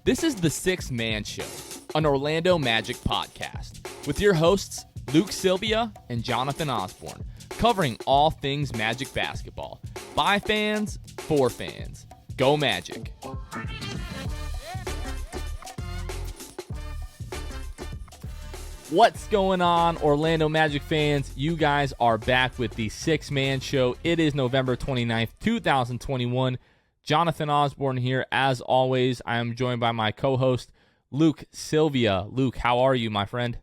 This is the Six Man Show, an Orlando Magic podcast, with your hosts Luke Sylvia and Jonathan Osborne, covering all things Magic basketball. By fans, for fans. Go Magic. What's going on, Orlando Magic fans? You guys are back with the Six Man Show. It is November 29th, 2021. Jonathan Osborne here. As always, I am joined by my co-host, Luke Sylvia. Luke, how are you, my friend?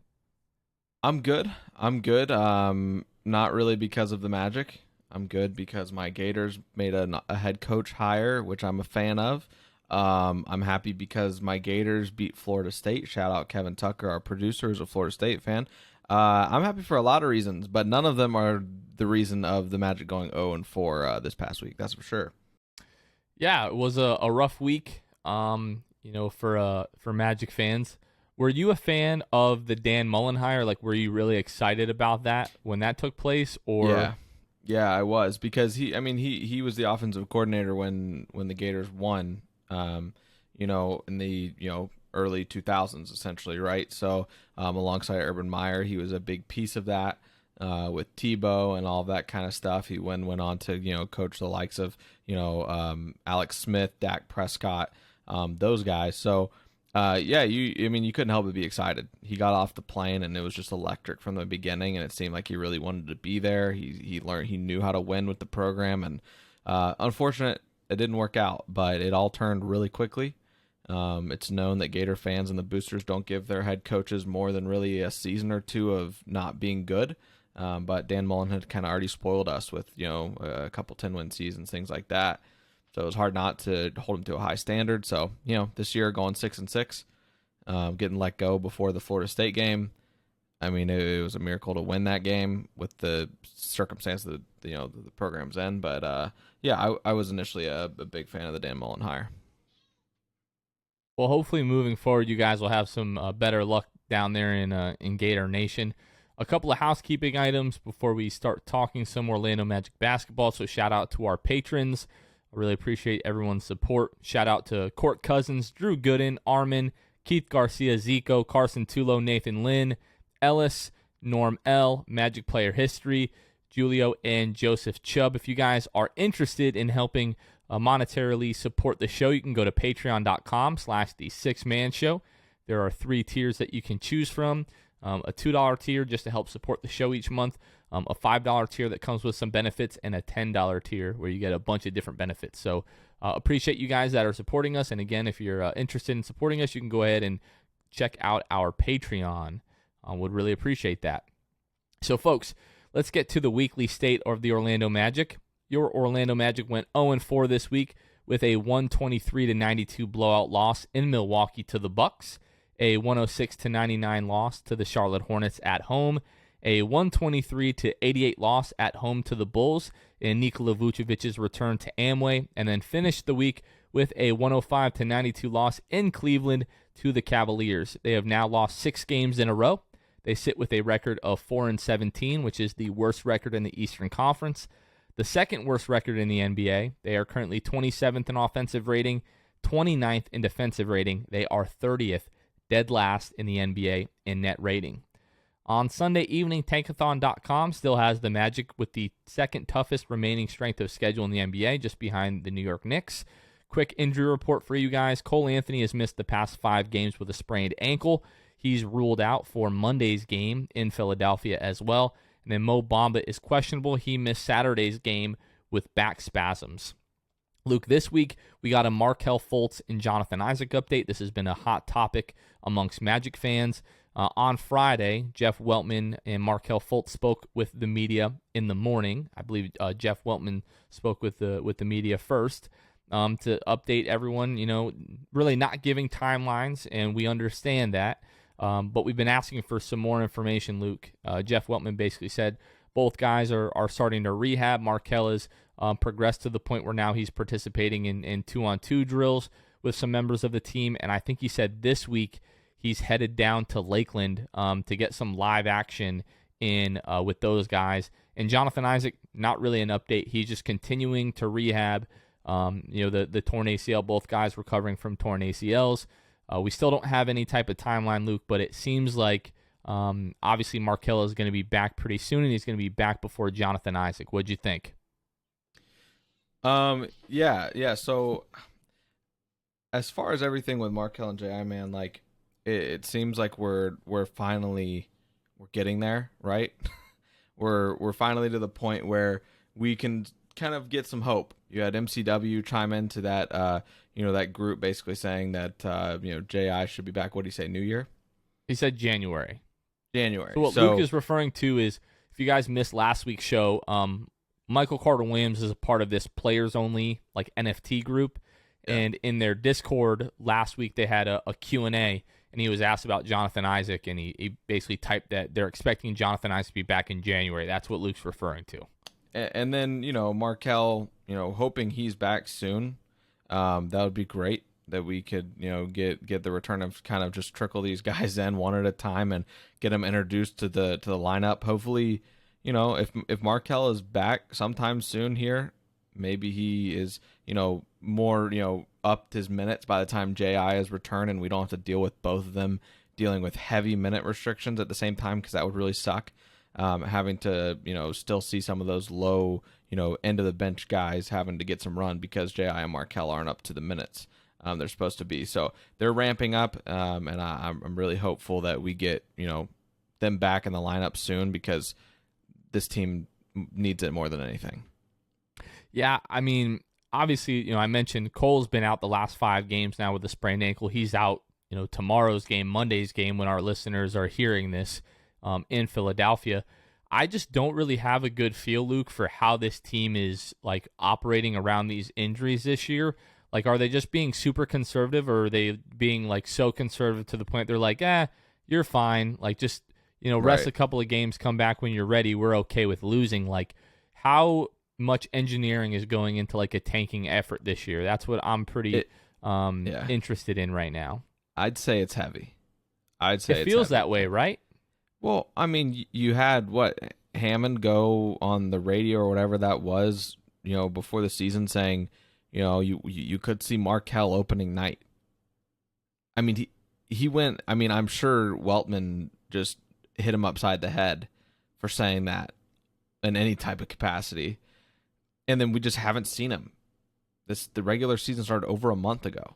I'm good. Not really because of the Magic. I'm good because my Gators made a head coach hire, which I'm a fan of. I'm happy because my Gators beat Florida State. Shout out Kevin Tucker, our producer, who's a Florida State fan. I'm happy for a lot of reasons, but none of them are the reason of the Magic going 0-4 this past week. That's for sure. Yeah, it was a rough week, for Magic fans. Were you a fan of the Dan Mullen hire? Like, were you really excited about that when that took place? Or yeah, I was, because he was the offensive coordinator when the Gators won. In the early 2000s, essentially, right? So alongside Urban Meyer, he was a big piece of that. With Tebow and all of that kind of stuff. He went on to, coach the likes of, Alex Smith, Dak Prescott, those guys. So, you couldn't help but be excited. He got off the plane and it was just electric from the beginning, and it seemed like he really wanted to be there. He learned, he knew how to win with the program, and unfortunate it didn't work out, but it all turned really quickly. It's known that Gator fans and the boosters don't give their head coaches more than really a season or two of not being good. But Dan Mullen had kind of already spoiled us with, a couple 10-win seasons, things like that. So it was hard not to hold him to a high standard. So, this year going 6-6, getting let go before the Florida State game. I mean, it was a miracle to win that game with the circumstances that, the program's in. But, I was initially a big fan of the Dan Mullen hire. Well, hopefully moving forward, you guys will have some better luck down there in Gator Nation. A couple of housekeeping items before we start talking some Orlando Magic basketball. So shout out to our patrons. I really appreciate everyone's support. Shout out to Court Cousins, Drew Gooden, Armin, Keith Garcia, Zico, Carson Tulo, Nathan Lynn, Ellis, Norm L, Magic Player History, Julio, and Joseph Chubb. If you guys are interested in helping monetarily support the show, you can go to patreon.com/the Six Man Show. There are 3 tiers that you can choose from. A $2 tier just to help support the show each month, a $5 tier that comes with some benefits, and a $10 tier where you get a bunch of different benefits. So appreciate you guys that are supporting us. And again, if you're interested in supporting us, you can go ahead and check out our Patreon. Would really appreciate that. So folks, let's get to the weekly state of the Orlando Magic. Your Orlando Magic went 0-4 this week with a 123-92 blowout loss in Milwaukee to the Bucks, a 106-99 loss to the Charlotte Hornets at home, a 123-88 loss at home to the Bulls in Nikola Vucevic's return to Amway, and then finished the week with a 105-92 loss in Cleveland to the Cavaliers. They have now lost 6 games in a row. They sit with a record of 4-17, which is the worst record in the Eastern Conference. The second worst record in the NBA. They are currently 27th in offensive rating, 29th in defensive rating. They are 30th, dead last in the NBA in net rating. On Sunday evening, Tankathon.com still has the Magic with the second toughest remaining strength of schedule in the NBA, just behind the New York Knicks. Quick injury report for you guys. Cole Anthony has missed the past 5 games with a sprained ankle. He's ruled out for Monday's game in Philadelphia as well. And then Mo Bamba is questionable. He missed Saturday's game with back spasms. Luke, this week we got a Markelle Fultz and Jonathan Isaac update. This has been a hot topic amongst Magic fans. On Friday, Jeff Weltman and Markelle Fultz spoke with the media in the morning. I believe Jeff Weltman spoke with the media first to update everyone, really not giving timelines, and we understand that. But we've been asking for some more information, Luke. Jeff Weltman basically said both guys are starting to rehab. Markelle has progressed to the point where now he's participating in 2-on-2 drills with some members of the team. And I think he said this week he's headed down to Lakeland to get some live action in with those guys. And Jonathan Isaac, not really an update. He's just continuing to rehab. The torn ACL, both guys recovering from torn ACLs. We still don't have any type of timeline, Luke, but it seems like obviously Markelle is going to be back pretty soon, and he's going to be back before Jonathan Isaac. What'd you think? Yeah. So as far as everything with Markelle and J.I., man, like it seems like we're getting there, right? we're finally to the point where we can kind of get some hope. You had MCW chime into that that group basically saying that J.I. should be back. What do you say, New Year? He said January. January. So what Luke is referring to is, if you guys missed last week's show, Michael Carter-Williams is a part of this players-only like NFT group. Yeah. And in their Discord last week, they had a Q&A, and he was asked about Jonathan Isaac, and he basically typed that they're expecting Jonathan Isaac to be back in January. That's what Luke's referring to. And then, Markelle, hoping he's back soon. That would be great, that we could, get the return of kind of just trickle these guys in one at a time and get them introduced to the lineup. Hopefully, if Markelle is back sometime soon here, maybe he is, more, upped his minutes by the time J.I. is returned, and we don't have to deal with both of them dealing with heavy minute restrictions at the same time, because that would really suck. Having to, still see some of those low, end of the bench guys having to get some run because J.I. and Markelle aren't up to the minutes they're supposed to be. So they're ramping up, and I'm really hopeful that we get, them back in the lineup soon, because this team needs it more than anything. Yeah, I mean, obviously, I mentioned Cole's been out the last 5 games now with a sprained ankle. He's out, tomorrow's game, Monday's game, when our listeners are hearing this in Philadelphia. I just don't really have a good feel, Luke, for how this team is like operating around these injuries this year. Like, are they just being super conservative, or are they being like so conservative to the point they're like, you're fine. Like, just, rest a couple of games, come back when you're ready. We're okay with losing. Like, how much engineering is going into like a tanking effort this year? That's what I'm pretty interested in right now. I'd say it's heavy. It feels that way, right? Well, I mean, you had Hammond go on the radio or whatever that was, before the season, saying, you could see Markelle opening night. I mean, he went. I mean, I'm sure Weltman just hit him upside the head for saying that in any type of capacity, and then we just haven't seen him. The regular season started over a month ago,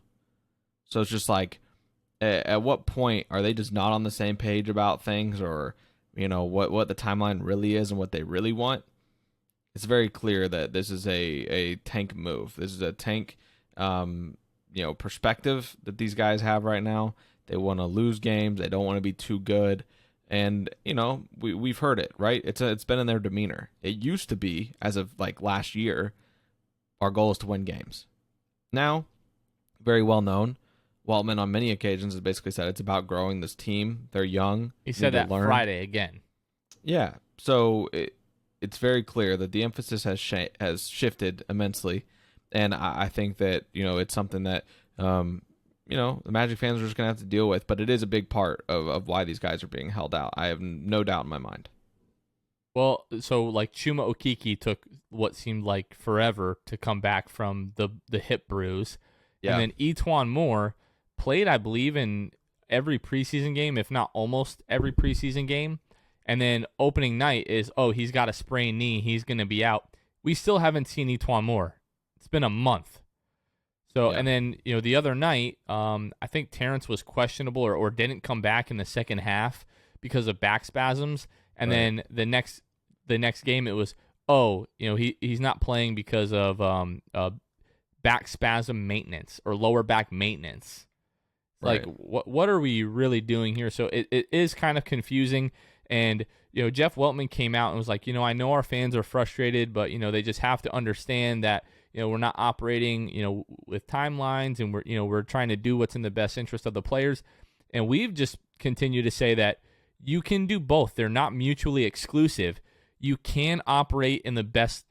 so it's just like, at what point are they just not on the same page about things, or what the timeline really is and what they really want? It's very clear that this is a tank move. This is a tank perspective that these guys have right now. They want to lose games. They don't want to be too good. And we've heard it, right? It's been in their demeanor. It used to be, as of like last year, our goal is to win games. Now, very well known, Waltman on many occasions has basically said it's about growing this team. They're young. He said that Friday again. Yeah. So it's very clear that the emphasis has shifted immensely, and I think that it's something that the Magic fans are just gonna have to deal with. But it is a big part of why these guys are being held out. I have no doubt in my mind. Well, so like Chuma Okeke took what seemed like forever to come back from the hip bruise, and then Etuan Moore played, I believe, in every preseason game, if not almost every preseason game. And then opening night is, he's got a sprained knee, he's going to be out. We still haven't seen Etuan Moore. It's been a month. So, and then, the other night, I think Terrence was questionable or didn't come back in the second half because of back spasms. And then the next game, it was, he's not playing because of back spasm maintenance or lower back maintenance. Like, what are we really doing here? So it is kind of confusing. And, Jeff Weltman came out and was like, I know our fans are frustrated, but, they just have to understand that, we're not operating, with timelines, and we're trying to do what's in the best interest of the players. And we've just continued to say that you can do both. They're not mutually exclusive. You can operate in the best,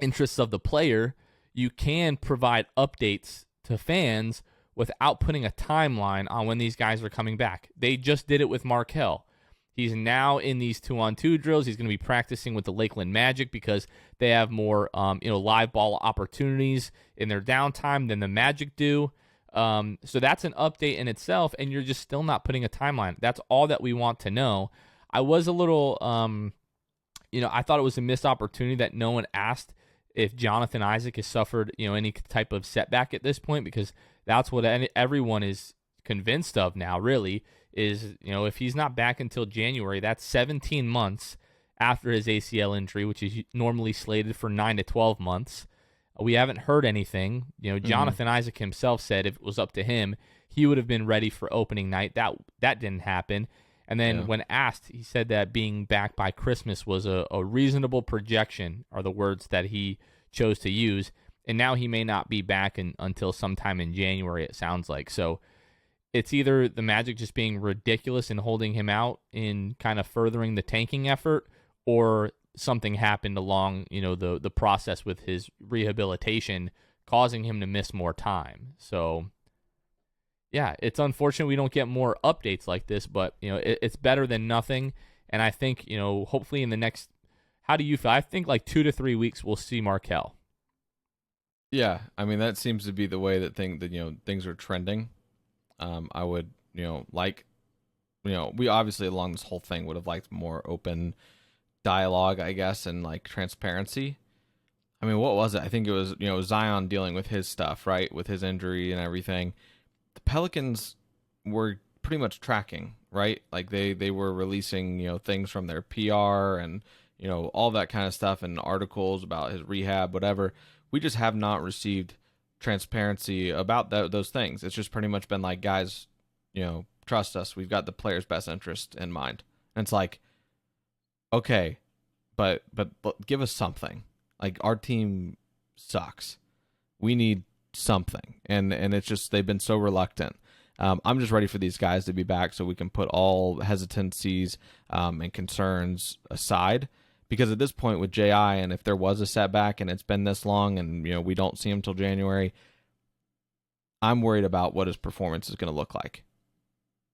interests of the player. You can provide updates to fans without putting a timeline on when these guys are coming back. They just did it with Markelle. He's now in these 2-on-2 drills. He's going to be practicing with the Lakeland Magic because they have more, live ball opportunities in their downtime than the Magic do. So that's an update in itself, and you're just still not putting a timeline. That's all that we want to know. I was a little, I thought it was a missed opportunity that no one asked if Jonathan Isaac has suffered, any type of setback at this point, because that's what everyone is convinced of now, really, is, if he's not back until January, that's 17 months after his ACL injury, which is normally slated for 9 to 12 months. We haven't heard anything. Jonathan Isaac himself said if it was up to him, he would have been ready for opening night. That didn't happen. And then when asked, he said that being back by Christmas was a reasonable projection, are the words that he chose to use. And now he may not be back until sometime in January, it sounds like. So it's either the Magic just being ridiculous and holding him out in kind of furthering the tanking effort, or something happened along, the process with his rehabilitation, causing him to miss more time. So yeah, it's unfortunate we don't get more updates like this, but it's better than nothing. And I think, hopefully in the next, how do you feel? I think like 2 to 3 weeks we'll see Markelle. Yeah, I mean that seems to be the way that things are trending. I would, we obviously along this whole thing would have liked more open dialogue, I guess, and like transparency. I mean, what was it? I think it was, Zion dealing with his stuff, right? With his injury and everything. The Pelicans were pretty much tracking, right? Like they were releasing, things from their PR and, all that kind of stuff and articles about his rehab, whatever. We just have not received transparency about those things. It's just pretty much been like, guys, trust us. We've got the player's best interest in mind. And it's like, okay, but give us something. Like, our team sucks. We need something. And it's just, they've been so reluctant. I'm just ready for these guys to be back so we can put all hesitancies and concerns aside. Because at this point with J.I., and if there was a setback and it's been this long and, we don't see him till January, I'm worried about what his performance is going to look like.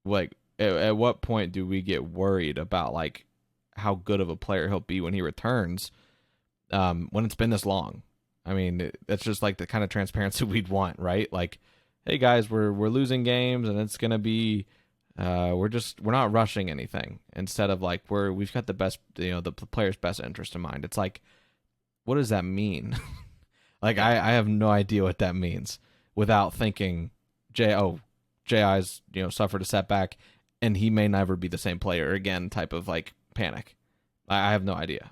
Like, at what point do we get worried about, like, how good of a player he'll be when he returns when it's been this long? I mean, that's just like the kind of transparency we'd want, right? Like, hey guys, we're losing games and it's gonna be we're not rushing anything. Instead of like we've got the best, the player's best interest in mind. It's like, what does that mean? Like I have no idea what that means without thinking J.I.'s suffered a setback and he may never be the same player again type of like panic. I have no idea.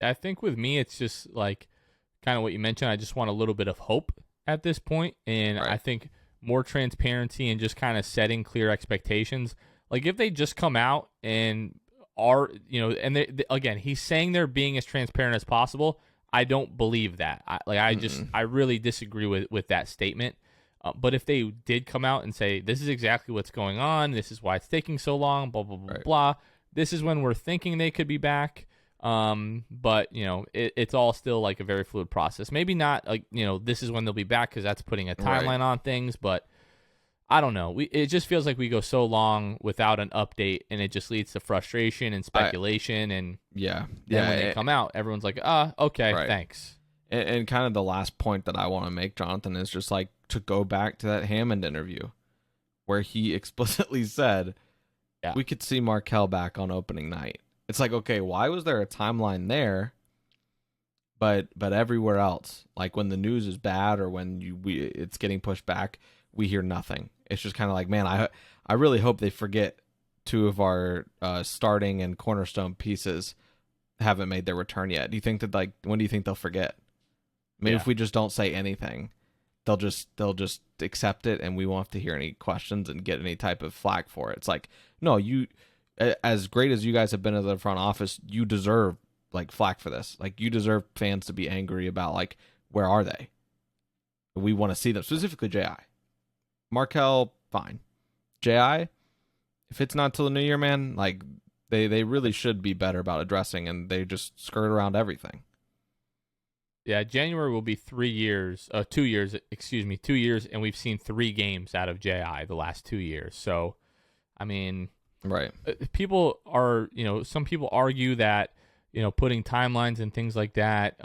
I think with me, it's just like kind of what you mentioned. I just want a little bit of hope at this point, and right. I think more transparency and just kind of setting clear expectations. Like if they just come out and are, and again, he's saying they're being as transparent as possible. I don't believe that. I really disagree with that statement. But if they did come out and say, this is exactly what's going on, this is why it's taking so long, blah, blah, blah, right. blah. This is when we're thinking they could be back. But, it's all still like a very fluid process. Maybe not like, this is when they'll be back because that's putting a timeline right. on things. But I don't know. It just feels like we go so long without an update, and it just leads to frustration and speculation. And then when they come out, everyone's like, okay, right. thanks. And kind of the last point that I want to make, Jonathan, is just like to go back to that Hammond interview where he explicitly said, we could see Markelle back on opening night. It's like, okay, why was there a timeline there, but everywhere else, like when the news is bad or when it's getting pushed back, we hear nothing. It's just kind of like, man, I really hope they forget two of our starting and cornerstone pieces haven't made their return yet. Do you think that, like, when do you think they'll forget? Maybe if we just don't say anything, they'll just accept it, and we won't have to hear any questions and get any type of flack for it. It's like, no, as great as you guys have been at the front office, you deserve like flack for this. Like, you deserve fans to be angry about, like, where are they? We want to see them, specifically J.I. Markelle, fine. J.I., if it's not till the new year, man, like they really should be better about addressing, and they just skirt around everything. Yeah, January will be 2 years, and we've seen 3 games out of J.I. the last 2 years. So, I mean, right. People are, some people argue that, putting timelines and things like that,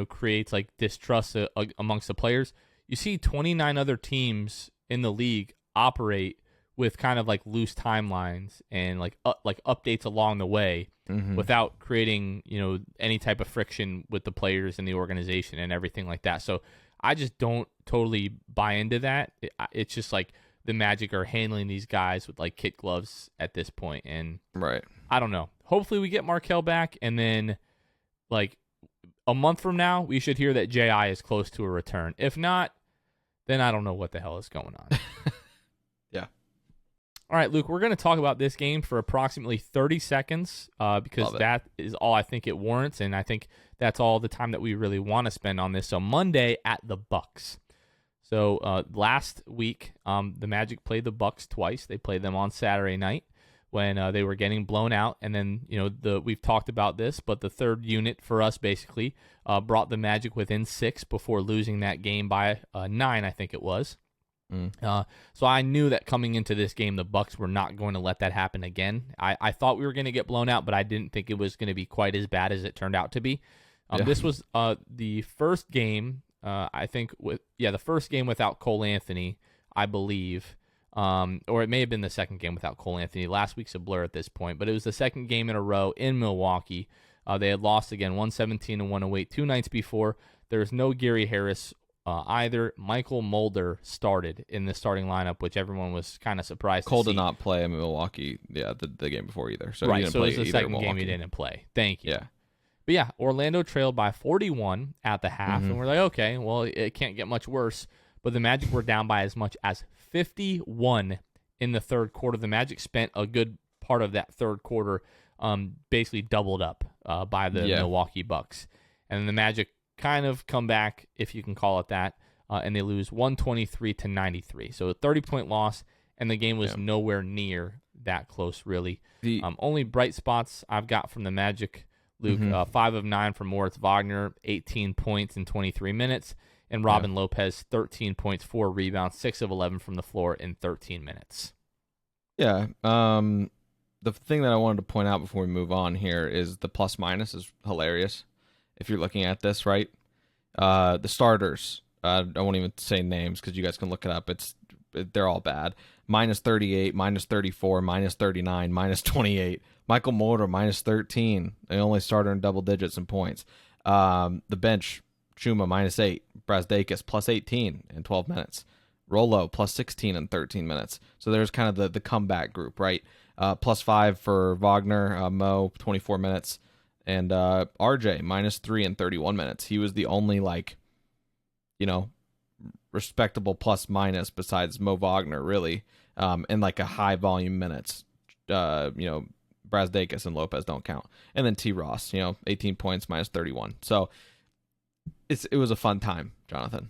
creates like distrust amongst the players. you see 29 other teams in the league operate with kind of like loose timelines and like updates along the way Mm-hmm. without creating, any type of friction with the players and the organization and everything like that. So I just don't totally buy into that. It's just like the Magic are handling these guys with like kid gloves at this point, and Right. I don't know. Hopefully we get Markelle back, and then like a month from now, we should hear that JI is close to a return. If not, then I don't know what the hell is going on. Yeah. All right, Luke, we're going to talk about this game for approximately 30 seconds because that is all I think it warrants, and I think that's all the time that we really want to spend on this. So Monday at the Bucks. So last week, the Magic played the Bucks twice. They played them on Saturday night when they were getting blown out, and then we've talked about this, but the third unit for us basically brought the Magic within 6 before losing that game by 9, I think it was. So I knew that coming into this game, the Bucks were not going to let that happen again. I thought we were going to get blown out, but I didn't think it was going to be quite as bad as it turned out to be. This was the first game, I think, the first game without Cole Anthony, I believe, or it may have been the second game without Cole Anthony. Last week's a blur at this point, but it was the second game in a row in Milwaukee. They had lost again, 117 and 108 2 nights before. There's no Gary Harris either. Michael Mulder started in the starting lineup, which everyone was kind of surprised Cole to see. did not play in Milwaukee, the game before either. So right, he didn't so play it was the either second Milwaukee. game he didn't play. Thank you. Yeah. But yeah, Orlando trailed by 41 at the half, and we're like, okay, well, it can't get much worse. But the Magic were down by as much as 51 in the third quarter. The Magic spent a good part of that third quarter basically doubled up by the Milwaukee Bucks. And the Magic kind of come back, if you can call it that, and they lose 123 to 93. So a 30-point loss, and the game was nowhere near that close, really. Only bright spots I've got from the Magic, Luke, 5 of 9 from Moritz Wagner, 18 points in 23 minutes, and Robin Lopez, 13 points, 4 rebounds, 6 of 11 from the floor in 13 minutes. Yeah. The thing that I wanted to point out before we move on here is the plus minus is hilarious. If you're looking at this, right? The starters, I won't even say names because you guys can look it up. They're all bad. Minus 38, minus 34, minus 39, minus 28. Michael Mulder, minus 13. The only starter in double digits in points. The bench, Chuma, minus 8. Brazdakis, plus 18 in 12 minutes. Rolo, plus 16 in 13 minutes. So there's kind of the comeback group, right? Plus 5 for Wagner, Mo, 24 minutes. And RJ, minus 3 in 31 minutes. He was the only, respectable plus minus besides Mo Wagner, really, in like a high volume minutes. Brazdakis and Lopez don't count. And then T. Ross, 18 points, minus 31. So it was a fun time, Jonathan.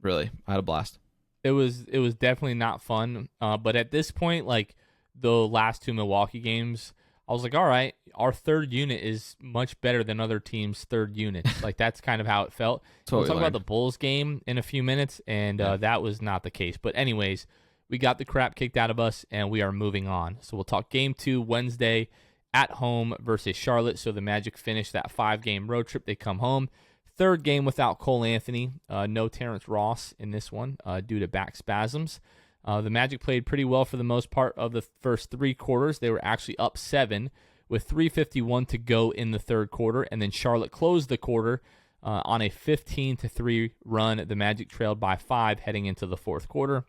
Really, I had a blast. It was definitely not fun. But at this point, like the last 2 Milwaukee games, I was like, all right, our third unit is much better than other teams' third units. Like that's kind of how it felt. We'll talk about the Bulls game in a few minutes, and that was not the case. But anyways, we got the crap kicked out of us, and we are moving on. So we'll talk Game 2 Wednesday at home versus Charlotte. So the Magic finish that 5-game road trip. They come home. Third game without Cole Anthony. No Terrence Ross in this one due to back spasms. The Magic played pretty well for the most part of the first 3 quarters. They were actually up 7 with 3:51 to go in the third quarter, and then Charlotte closed the quarter on a 15-3 run. The Magic trailed by 5 heading into the fourth quarter,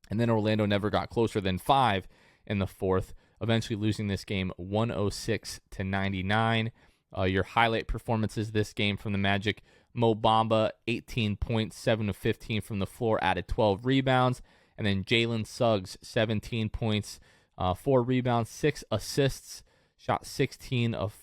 and then Orlando never got closer than 5 in the fourth, eventually losing this game 106-99. Your highlight performances this game from the Magic: Mo Bamba, 18 points, 7 of 15 from the floor, added 12 rebounds. And then Jalen Suggs, 17 points, 4 rebounds, 6 assists, shot 6 of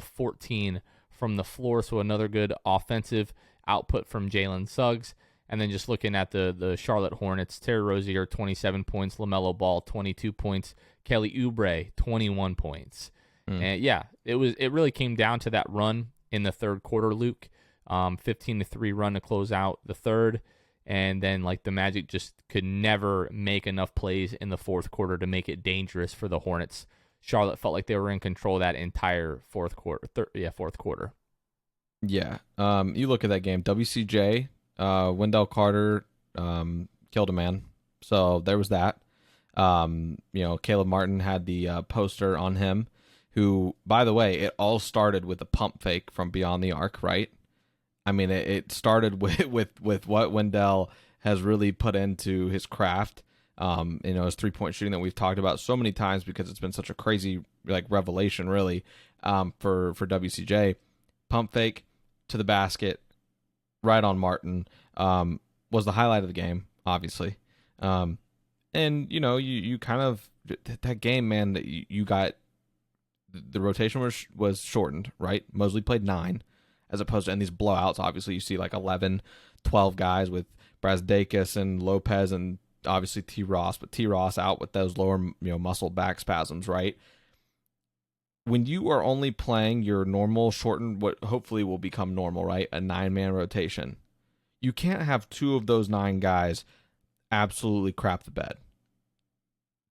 14 from the floor. So another good offensive output from Jalen Suggs. And then just looking at the Charlotte Hornets, Terry Rozier, 27 points, LaMelo Ball, 22 points, Kelly Oubre, 21 points. And yeah, it really came down to that run in the third quarter, Luke. 15-3 run to close out the third. And then, the Magic just could never make enough plays in the fourth quarter to make it dangerous for the Hornets. Charlotte felt like they were in control of that entire fourth quarter. Fourth quarter. Yeah. You look at that game. WCJ, Wendell Carter killed a man, so there was that. Caleb Martin had the poster on him, who, by the way, it all started with a pump fake from beyond the arc, right? I mean, it started with what Wendell has really put into his craft. His 3-point shooting that we've talked about so many times because it's been such a crazy revelation, really, for WCJ. Pump fake to the basket, right on Martin, was the highlight of the game, obviously. And you kind of that game, man. That you got the rotation was shortened, right? Mosley played 9, as opposed to in these blowouts. Obviously, you see like 11, 12 guys with Brazdakis and Lopez and obviously T. Ross, but T. Ross out with those lower muscle back spasms, right? When you are only playing your normal shortened, what hopefully will become normal, right? A 9-man rotation. You can't have 2 of those 9 guys absolutely crap the bed.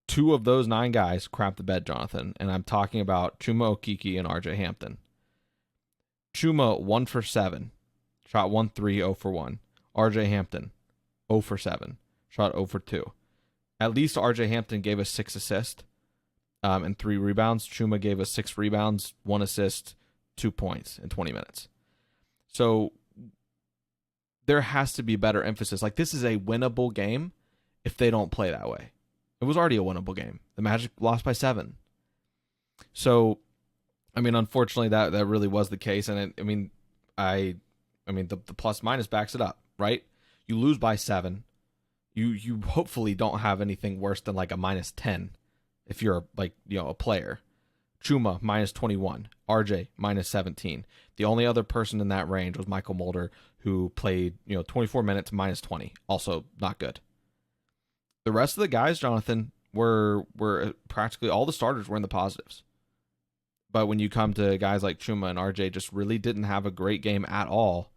2 of those 9 guys crap the bed, Jonathan. And I'm talking about Chuma Okeke and RJ Hampton. Chuma 1 for 7. Shot 1 3, 0 for 1. RJ Hampton 0 for 7. Shot 0 for 2. At least RJ Hampton gave us 6 assists and 3 rebounds. Chuma gave us 6 rebounds, 1 assist, 2 points in 20 minutes. So there has to be better emphasis. Like, this is a winnable game if they don't play that way. It was already a winnable game. The Magic lost by 7. So, I mean, unfortunately, that really was the case. And the plus minus backs it up, right? You lose by 7. You hopefully don't have anything worse than like a minus 10 if you're a player. Chuma minus 21, RJ minus 17. The only other person in that range was Michael Mulder, who played 24 minutes minus 20. Also not good. The rest of the guys, Jonathan, were practically all the starters were in the positives. But when you come to guys like Chuma and RJ, just really didn't have a great game at all,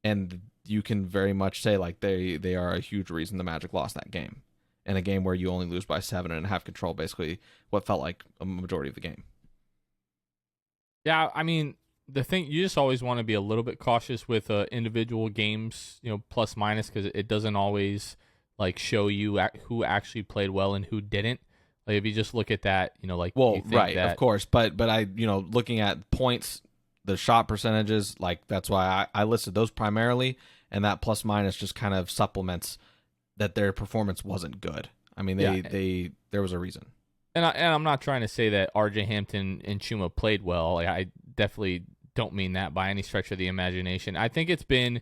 and you can very much say like they are a huge reason the Magic lost that game, in a game where you only lose by 7 and have control basically what felt like a majority of the game. Yeah, I mean, the thing, you just always want to be a little bit cautious with individual games, plus minus, because it doesn't always show you who actually played well and who didn't. Like, if you just look at that, right, of course, but I looking at points, the shot percentages, that's why I listed those primarily, and that plus minus just kind of supplements that their performance wasn't good. I mean, there was a reason. And I'm not trying to say that RJ Hampton and Chuma played well. I definitely don't mean that by any stretch of the imagination. I think it's been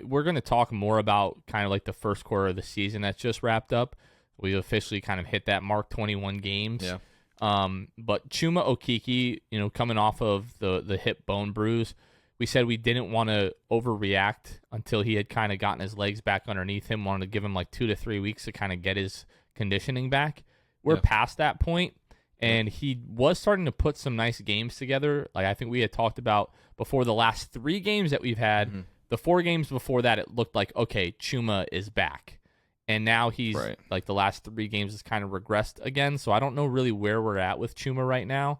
we're going to talk more about kind of the first quarter of the season that's just wrapped up. We officially kind of hit that mark, 21 games. Yeah. But Chuma Okeke, coming off of the hip bone bruise, we said we didn't want to overreact until he had kind of gotten his legs back underneath him. Wanted to give him 2 to 3 weeks to kind of get his conditioning back. We're past that point, and he was starting to put some nice games together. I think we had talked about before the last 3 games that we've had. Mm-hmm. The 4 games before that, it looked like, okay, Chuma is back. And now he's, the last 3 games has kind of regressed again. So I don't know really where we're at with Chuma right now.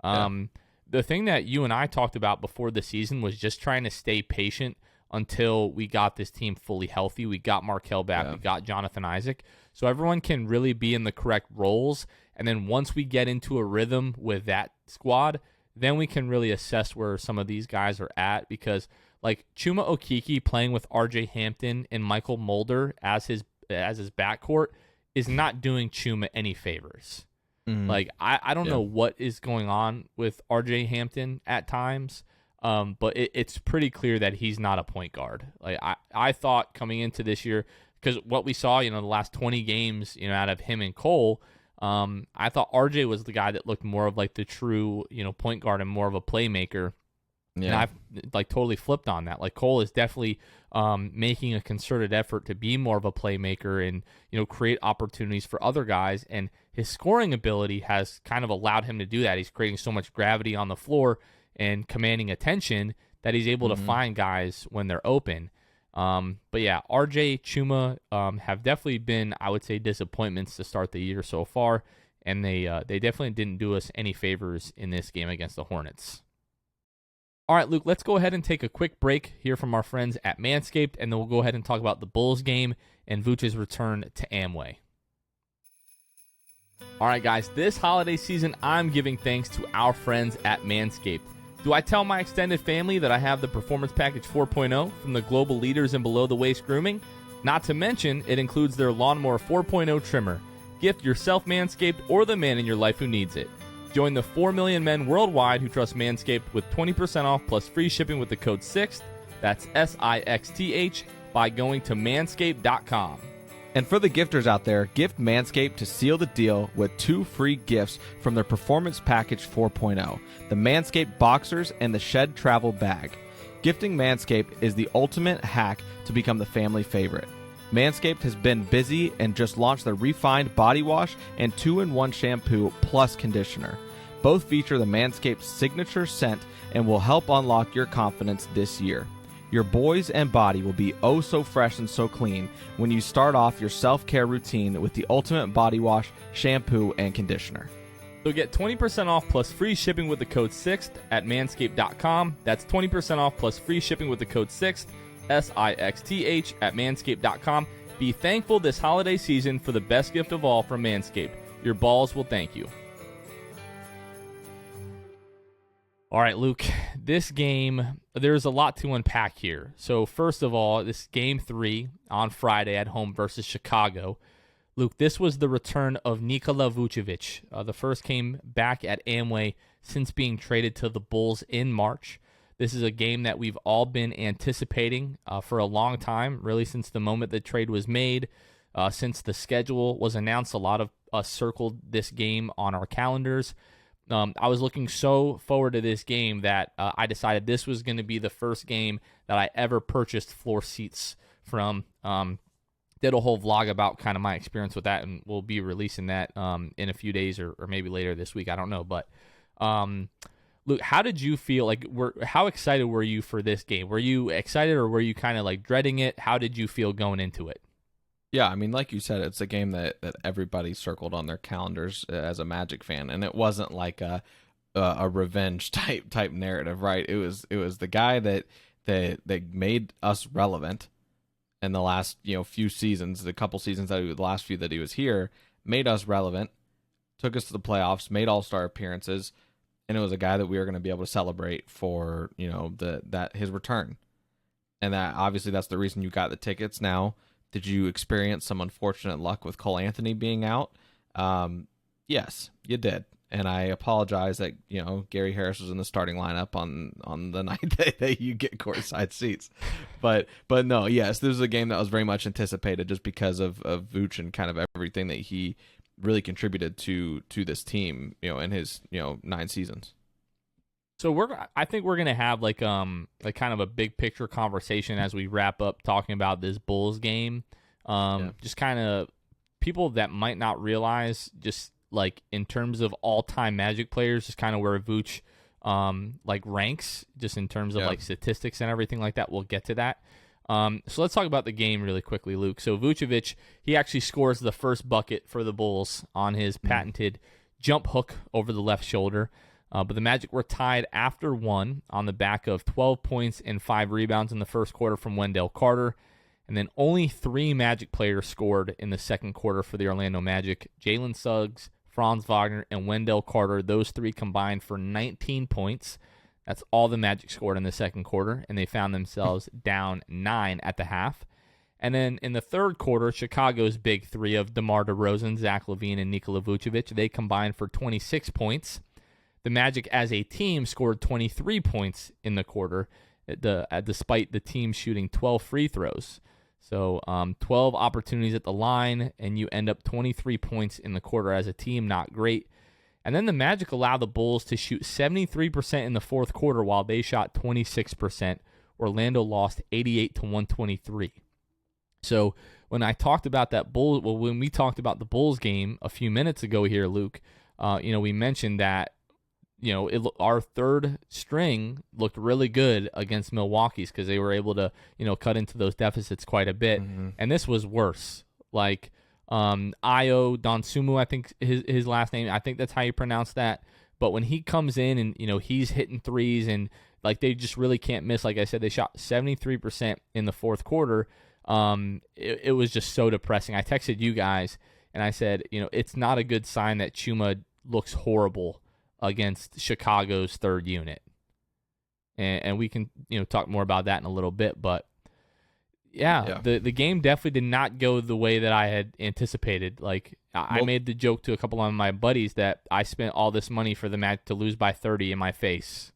The thing that you and I talked about before the season was just trying to stay patient until we got this team fully healthy. We got Markelle back. We got Jonathan Isaac. So everyone can really be in the correct roles. And then once we get into a rhythm with that squad, then we can really assess where some of these guys are at. Because Chuma Okeke playing with RJ Hampton and Michael Mulder as his backcourt is not doing Chuma any favors. Mm-hmm. I don't know what is going on with RJ Hampton at times, but it's pretty clear that he's not a point guard. I thought coming into this year, because what we saw, the last 20 games, out of him and Cole, I thought RJ was the guy that looked more of the true, point guard and more of a playmaker. Yeah. And I've totally flipped on that. Cole is definitely making a concerted effort to be more of a playmaker and create opportunities for other guys. And his scoring ability has kind of allowed him to do that. He's creating so much gravity on the floor and commanding attention that he's able to find guys when they're open. But yeah, RJ, Chuma have definitely been, I would say, disappointments to start the year so far. And they definitely didn't do us any favors in this game against the Hornets. All right, Luke, let's go ahead and take a quick break here from our friends at Manscaped, and then we'll go ahead and talk about the Bulls game and Vucevic's return to Amway. All right, guys, this holiday season, I'm giving thanks to our friends at Manscaped. Do I tell my extended family that I have the Performance Package 4.0 from the global leaders in below-the-waist grooming? Not to mention, it includes their Lawnmower 4.0 trimmer. Gift yourself Manscaped or the man in your life who needs it. Join the 4 million men worldwide who trust Manscaped with 20% off plus free shipping with the code SIXTH, that's SIXTH, by going to manscaped.com. And for the gifters out there, gift Manscaped to seal the deal with 2 free gifts from their Performance Package 4.0, the Manscaped Boxers and the Shed Travel Bag. Gifting Manscaped is the ultimate hack to become the family favorite. Manscaped has been busy and just launched their refined body wash and 2-in-1 shampoo plus conditioner. Both feature the Manscaped signature scent and will help unlock your confidence this year. Your boys and body will be oh so fresh and so clean when you start off your self-care routine with the ultimate body wash, shampoo, and conditioner. So get 20% off plus free shipping with the code SIXTH at manscaped.com. That's 20% off plus free shipping with the code SIXTH, SIXTH, at manscaped.com. Be thankful this holiday season for the best gift of all from Manscaped. Your balls will thank you. All right, Luke, this game, there's a lot to unpack here. So first of all, this game 3 on Friday at home versus Chicago. Luke, this was the return of Nikola Vucevic. The first came back at Amway since being traded to the Bulls in March. This is a game that we've all been anticipating for a long time, really since the moment the trade was made, since the schedule was announced. A lot of us circled this game on our calendars. I was looking so forward to this game that I decided this was going to be the first game that I ever purchased floor seats from. Did a whole vlog about kind of my experience with that, and we'll be releasing that in a few days or maybe later this week. I don't know. But, Luke, how did you feel? Like, how excited were you for this game? Were you excited or were you kind of like dreading it? How did you feel going into it? Yeah, I mean, like you said, it's a game that everybody circled on their calendars as a Magic fan, and it wasn't like a revenge type narrative, right? It was the guy that made us relevant in the last few seasons, the couple seasons the last few that he was here, made us relevant, took us to the playoffs, made All-Star appearances, and it was a guy that we were going to be able to celebrate for that his return, and that obviously that's the reason you got the tickets now. Did you experience some unfortunate luck with Cole Anthony being out? Yes, you did. And I apologize that, Gary Harris was in the starting lineup on the night that you get courtside seats. But no, yes, this was a game that was very much anticipated just because of Vooch and kind of everything that he really contributed to this team, in his, 9 seasons. So I think we're gonna have like kind of a big picture conversation as we wrap up talking about this Bulls game. Just kind of people that might not realize, just like in terms of all-time Magic players, just kind of where Vooch like ranks, just in terms of like statistics and everything like that. We'll get to that. So let's talk about the game really quickly, Luke. So Vucevic, he actually scores the first bucket for the Bulls on his patented jump hook over the left shoulder. But the Magic were tied after 1 on the back of 12 points and 5 rebounds in the first quarter from Wendell Carter. And then only 3 Magic players scored in the second quarter for the Orlando Magic. Jalen Suggs, Franz Wagner, and Wendell Carter. Those 3 combined for 19 points. That's all the Magic scored in the second quarter, and they found themselves down 9 at the half. And then in the third quarter, Chicago's big 3 of DeMar DeRozan, Zach LaVine, and Nikola Vucevic, they combined for 26 points. The Magic as a team scored 23 points in the quarter, despite the team shooting 12 free throws. So 12 opportunities at the line, and you end up 23 points in the quarter as a team. Not great. And then the Magic allowed the Bulls to shoot 73% in the fourth quarter while they shot 26%. Orlando lost 88 to 123. So when I talked about when we talked about the Bulls game a few minutes ago here, Luke, we mentioned that our third string looked really good against Milwaukee's because they were able to, cut into those deficits quite a bit. Mm-hmm. And this was worse. Like Io Donsumu, I think his last name, I think that's how you pronounce that. But when he comes in and, he's hitting threes and Like, they just really can't miss. Like I said, they shot 73% in the fourth quarter. It was just so depressing. I texted you guys, and I said, it's not a good sign that Chuma looks horrible against Chicago's third unit. And we can, talk more about that in a little bit. But, yeah. The game definitely did not go the way that I had anticipated. Like, I made the joke to a couple of my buddies that I spent all this money for the match to lose by 30 in my face.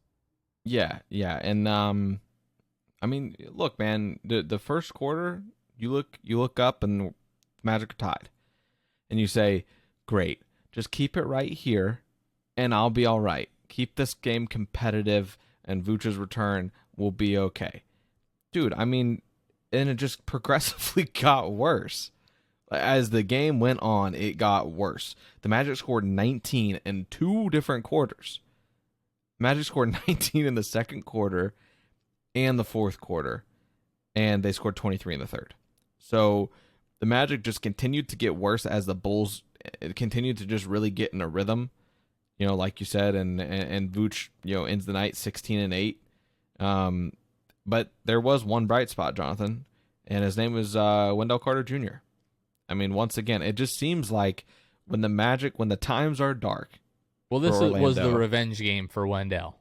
Yeah. And, I mean, look, man, the first quarter, you look up and the Magic are tied. And you say, great, just keep it right here, and I'll be all right. Keep this game competitive, and Vucevic's return will be okay. Dude, I mean, and it just progressively got worse. As the game went on, it got worse. The Magic scored 19 in 2 different quarters. Magic scored 19 in the second quarter and the fourth quarter, and they scored 23 in the third. So the Magic just continued to get worse as the Bulls continued to just really get in a rhythm, like you said, and Vuce, ends the night 16-8. But there was one bright spot, Jonathan, and his name was Wendell Carter Jr. I mean, once again, it just seems like when the times are dark. Well, this was the revenge game for Wendell.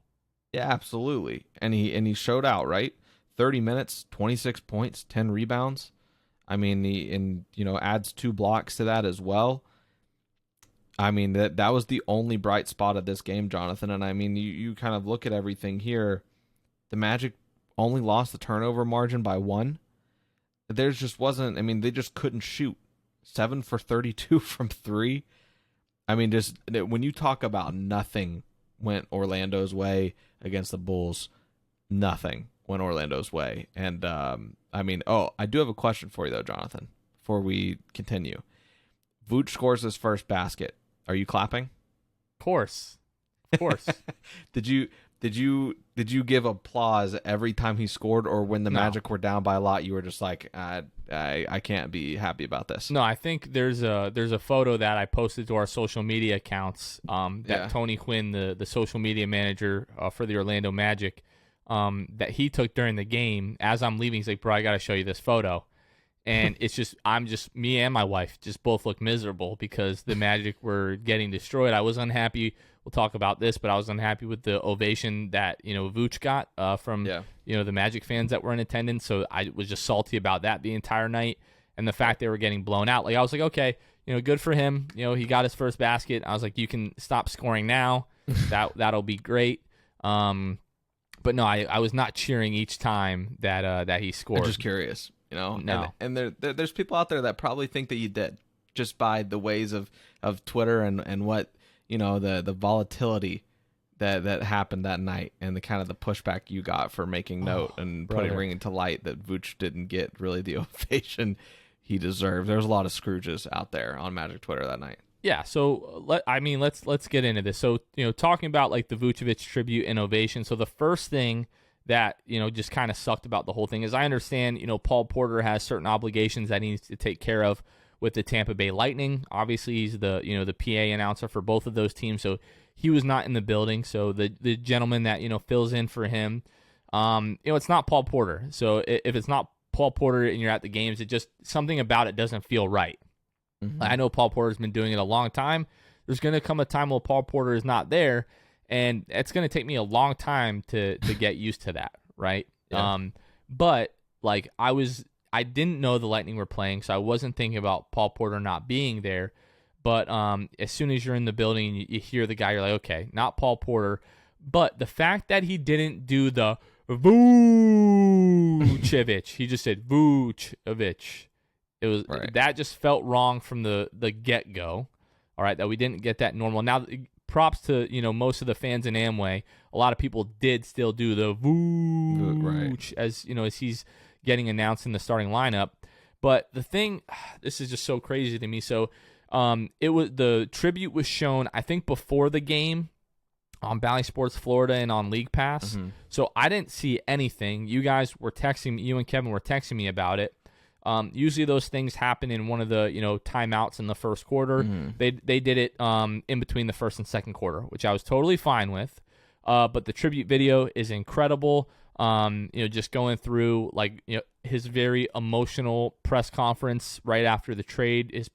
Yeah, absolutely. And he showed out, right? 30 minutes, 26 points, 10 rebounds. I mean, he adds 2 blocks to that as well. I mean, that was the only bright spot of this game, Jonathan. And I mean, you kind of look at everything here. The Magic only lost the turnover margin by 1. There just wasn't, I mean, they just couldn't shoot. 7 for 32 from 3. I mean, just when you talk about nothing went Orlando's way against the Bulls, nothing went Orlando's way. And, I mean, I do have a question for you, though, Jonathan, before we continue. Vuce scores his first basket. Are you clapping? Of course. Did you give applause every time he scored, or when the Magic were down by a lot, you were just like, I can't be happy about this? No, I think there's a photo that I posted to our social media accounts that Tony Quinn, the social media manager for the Orlando Magic, that he took during the game. As I'm leaving, he's like, bro, I got to show you this photo. And it's just, me and my wife just both look miserable because the Magic were getting destroyed. I was unhappy. We'll talk about this, but I was unhappy with the ovation that, Vuce got from, the Magic fans that were in attendance. So I was just salty about that the entire night. And the fact they were getting blown out. Like, I was like, okay, good for him. He got his first basket. I was like, you can stop scoring now. That'll be great. But no, I was not cheering each time that he scored. I'm just curious. No. And there's people out there that probably think that you did, just by the ways of Twitter and what, the volatility that happened that night, and the kind of the pushback you got for making note and bringing to light that Vuce didn't get really the ovation he deserved. There's a lot of Scrooges out there on Magic Twitter that night. Yeah, so let's get into this. So, talking about like the Vucevic tribute and ovation. So the first thing that, just kind of sucked about the whole thing is, I understand, Paul Porter has certain obligations that he needs to take care of with the Tampa Bay Lightning. Obviously, he's the, the PA announcer for both of those teams, so he was not in the building. So the gentleman that, fills in for him, it's not Paul Porter. So if it's not Paul Porter and you're at the games, it just, something about it doesn't feel right. Mm-hmm. I know Paul Porter's been doing it a long time. There's going to come a time where Paul Porter is not there, and it's going to take me a long time to get used to that, right? Yeah. But like I didn't know the Lightning were playing, so I wasn't thinking about Paul Porter not being there. But as soon as you're in the building, you hear the guy, you're like, okay, not Paul Porter. But the fact that he didn't do the Vucevic, he just said Vucevic. It was that just felt wrong from the get-go. All right, that we didn't get that normal. Now, props to most of the fans in Amway. A lot of people did still do the Vuce as he's getting announced in the starting lineup. But the thing, this is just so crazy to me. So, it was, the tribute was shown, I think, before the game on Bally Sports Florida and on League Pass. Mm-hmm. So I didn't see anything. You guys were texting me, you and Kevin were texting me about it. Usually those things happen in one of the timeouts in the first quarter. Mm-hmm. They did it in between the first and second quarter, which I was totally fine with. But the tribute video is incredible. Just going through his very emotional press conference right after the trade, his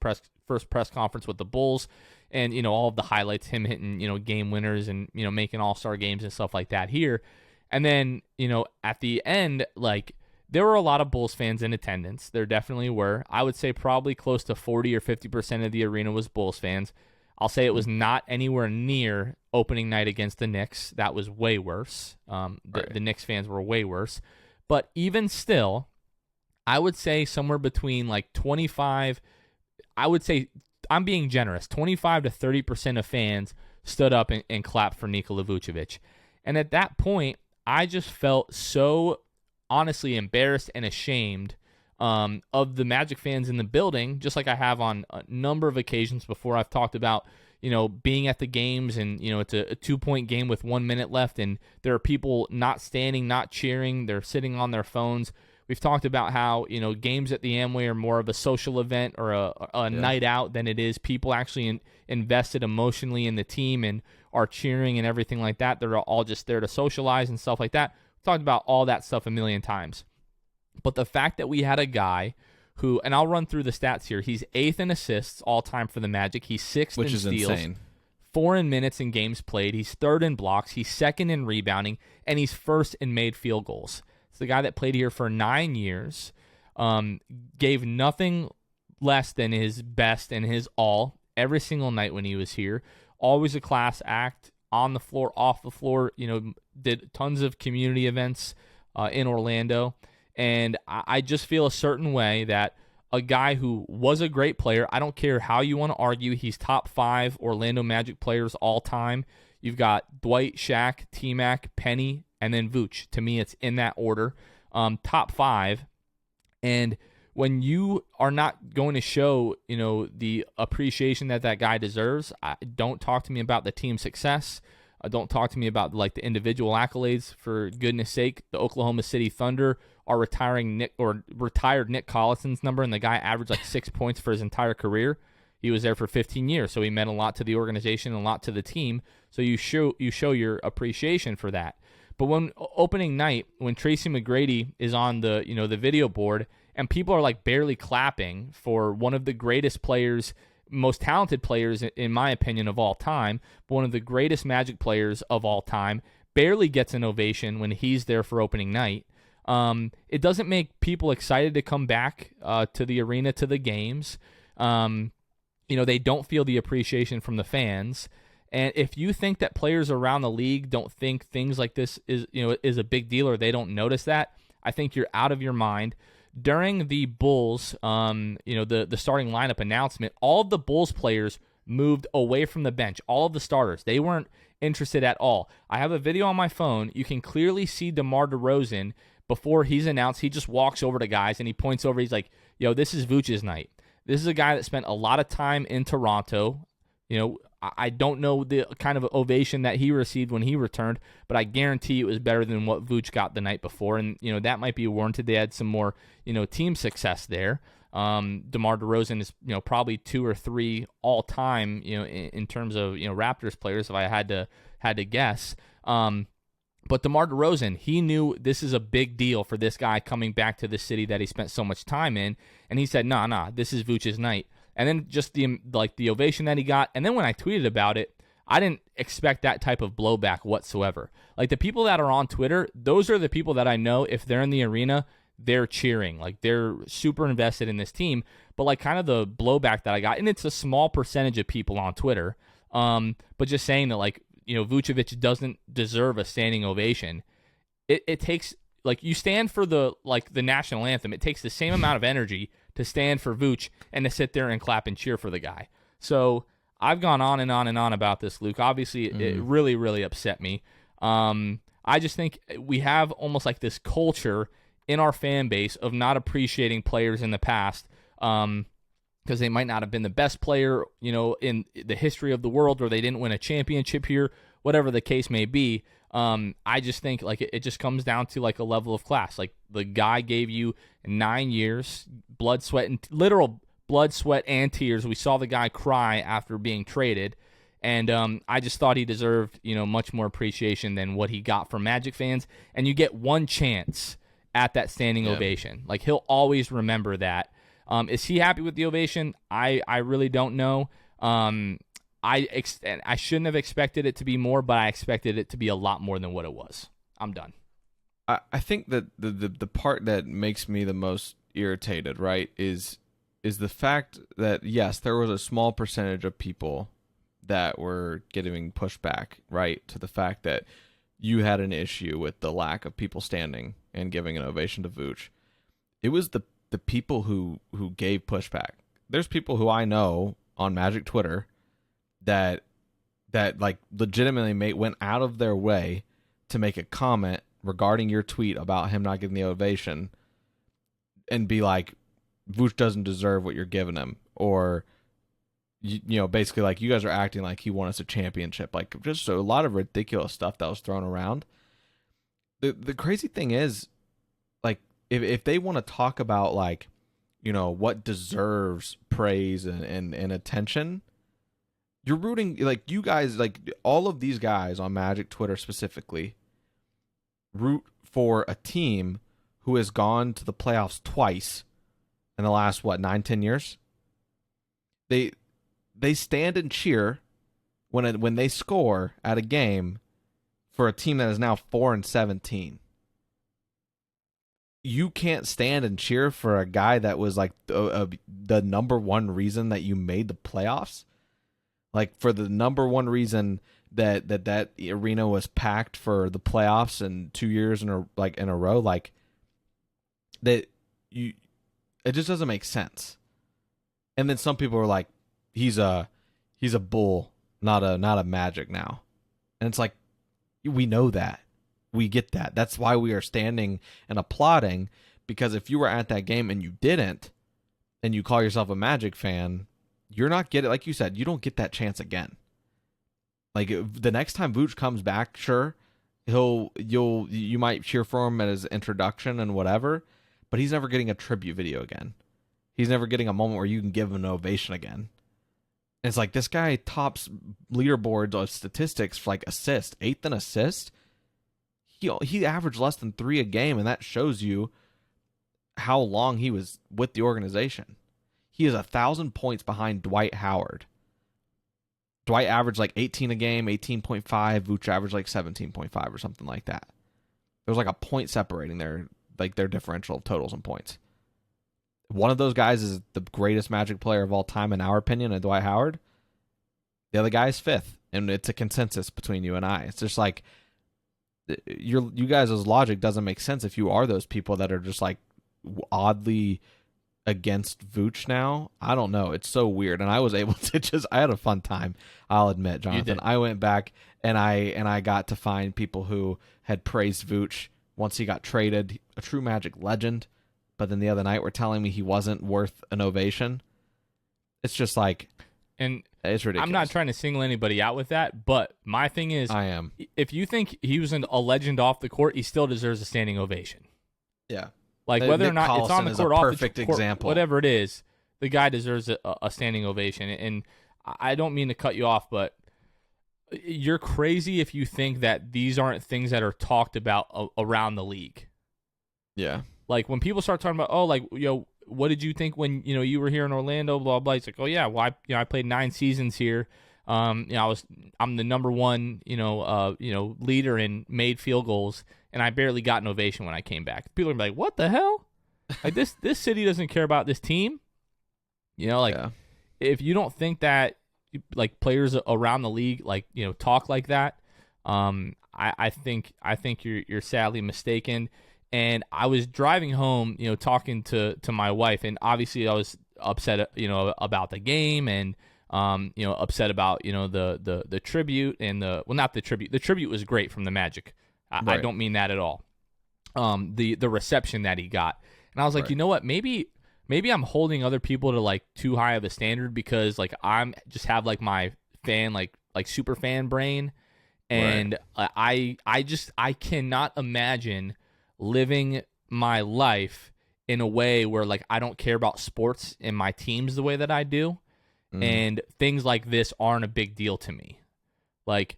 first press conference with the Bulls, and all of the highlights, him hitting game winners and making All-Star games and stuff like that here. And then at the end, there were a lot of Bulls fans in attendance. There definitely were. I would say probably close to 40 or 50% of the arena was Bulls fans. I'll say it was not anywhere near opening night against the Knicks. That was way worse. The Knicks fans were way worse. But even still, I would say somewhere between 25, I would say, I'm being generous, 25 to 30% of fans stood up and clapped for Nikola Vucevic. And at that point, I just felt so honestly embarrassed and ashamed of the Magic fans in the building, just like I have on a number of occasions before. I've talked about, being at the games and, it's a 2-point game with 1 minute left and there are people not standing, not cheering. They're sitting on their phones. We've talked about how, games at the Amway are more of a social event or a night out than it is people actually invested emotionally in the team and are cheering and everything like that. They're all just there to socialize and stuff like that. We've talked about all that stuff a million times. But the fact that we had a guy who, and I'll run through the stats here, he's 8th in assists all time for the Magic. He's 6th in steals. Insane. 4 in minutes in games played. He's 3rd in blocks. He's 2nd in rebounding. And he's 1st in made field goals. It's the guy that played here for 9 years, gave nothing less than his best and his all every single night when he was here. Always a class act on the floor, off the floor, did tons of community events in Orlando. And I just feel a certain way that a guy who was a great player, I don't care how you want to argue, he's top 5 Orlando Magic players all time. You've got Dwight, Shaq, T-Mac, Penny, and then Vooch. To me, it's in that order. Top 5. And when you are not going to show, the appreciation that guy deserves, don't talk to me about the team success. Don't talk to me about the individual accolades. For goodness sake, the Oklahoma City Thunder are retired Nick Collison's number, and the guy averaged 6 points for his entire career. He was there for 15 years, so he meant a lot to the organization and a lot to the team. So you show your appreciation for that. But when opening night, when Tracy McGrady is on the the video board, and people are barely clapping for one of the greatest players, most talented players in my opinion of all time, but one of the greatest Magic players of all time, barely gets an ovation when he's there for opening night. It doesn't make people excited to come back to the arena, to the games. They don't feel the appreciation from the fans. And if you think that players around the league don't think things like this is a big deal, or they don't notice that, I think you're out of your mind. During the Bulls, the starting lineup announcement, all of the Bulls players moved away from the bench. All of the starters, they weren't interested at all. I have a video on my phone. You can clearly see DeMar DeRozan before he's announced. He just walks over to guys and he points over. He's like, "Yo, this is Vooch's night." This is a guy that spent a lot of time in Toronto. I don't know the kind of ovation that he received when he returned, but I guarantee it was better than what Vooch got the night before. And, that might be warranted. They had some more, team success there. DeMar DeRozan is, probably 2 or 3 all time, in terms of, Raptors players, if I had to guess. But DeMar DeRozan, he knew this is a big deal for this guy coming back to the city that he spent so much time in. And he said, nah, this is Vooch's night. And then just the ovation that he got. And then when I tweeted about it, I didn't expect that type of blowback whatsoever. The people that are on Twitter, those are the people that I know if they're in the arena, they're cheering. They're super invested in this team. But kind of the blowback that I got, and it's a small percentage of people on Twitter, but just saying that Vucevic doesn't deserve a standing ovation. It takes you stand for the national anthem. It takes the same amount of energy to stand for Vooch and to sit there and clap and cheer for the guy. So I've gone on and on and on about this, Luke. Obviously, it really, really upset me. I just think we have almost this culture in our fan base of not appreciating players in the past because they might not have been the best player, in the history of the world, or they didn't win a championship here, whatever the case may be. I just think it just comes down to a level of class. The guy gave you 9 years, literal blood, sweat, and tears. We saw the guy cry after being traded, And I just thought he deserved, much more appreciation than what he got from Magic fans. And you get one chance at that standing ovation. Like, he'll always remember that. Is he happy with the ovation? I really don't know. I shouldn't have expected it to be more, but I expected it to be a lot more than what it was. I'm done. I think that the part that makes me the most irritated, right, is the fact that, yes, there was a small percentage of people that were getting pushback, right, to the fact that you had an issue with the lack of people standing and giving an ovation to Vooch. It was the people who gave pushback. There's people who I know on Magic Twitter that like legitimately went out of their way to make a comment regarding your tweet about him not getting the ovation and be like, Vooch doesn't deserve what you're giving him, or basically like, you guys are acting like he won us a championship. Like, just a lot of ridiculous stuff that was thrown around. The crazy thing is, like, if they want to talk about, like, what deserves praise and attention, you're rooting, like, you guys, like, all of these guys on Magic Twitter specifically root for a team who has gone to the playoffs twice in the last, 9-10 years. They stand and cheer when they score at a game for a team that is now 4-17. You can't stand and cheer for a guy that was like the number one reason that you made the playoffs. Like, for the number one reason that arena was packed for the playoffs and 2 years in a row, like, that it just doesn't make sense. And then some people are like, he's a bull, not a Magic now. And it's like, we know that. We get that. That's why we are standing and applauding, because if you were at that game and you didn't, and you call yourself a Magic fan, you're not getting, like you said, you don't get that chance again. Like, the next time Vooch comes back, sure, you might cheer for him at his introduction and whatever, but he's never getting a tribute video again. He's never getting a moment where you can give him an ovation again. And it's like, this guy tops leaderboards of statistics for, like, assist, 8th in assist. He averaged less than 3 a game, and that shows you how long he was with the organization. He is 1,000 points behind Dwight Howard. Dwight averaged like 18 a game, 18.5. Vooch averaged like 17.5 or something like that. There was like a point separating their differential of totals and points. One of those guys is the greatest Magic player of all time, in our opinion, and Dwight Howard. The other guy is 5th, and it's a consensus between you and I. It's just like, you guys' logic doesn't make sense if you are those people that are just like oddly against Vooch now. I don't know. It's so weird. And I was able to I had a fun time, I'll admit, Jonathan. I went back and I got to find people who had praised Vooch once he got traded, a true Magic legend, but then the other night were telling me he wasn't worth an ovation. It's just like, and it's ridiculous. I'm not trying to single anybody out with that, but my thing is, I am. If you think he was a legend off the court, he still deserves a standing ovation. Yeah. Like, whether or not it's on the court, off the court, example. Whatever it is, the guy deserves a standing ovation. And I don't mean to cut you off, but you're crazy if you think that these aren't things that are talked about around the league. Yeah. Like, when people start talking about, what did you think when, you were here in Orlando, blah, blah, it's like, oh, yeah, well, I played 9 seasons here. I'm the number one, leader in made field goals, and I barely got an ovation when I came back. People are like, what the hell? Like, this city doesn't care about this team. If you don't think that, like, players around the league, like, talk like that, I think you're sadly mistaken. And I was driving home, talking to my wife, and obviously I was upset, about the game, and upset about, the tribute and not the tribute. The tribute was great from the Magic. I don't mean that at all. The reception that he got, and I was like, you know what? Maybe I'm holding other people to, like, too high of a standard, because, like, I'm just have, like, my fan, like super fan brain, and I cannot imagine living my life in a way where, like, I don't care about sports and my teams the way that I do. Mm. and things like this aren't a big deal to me. Like,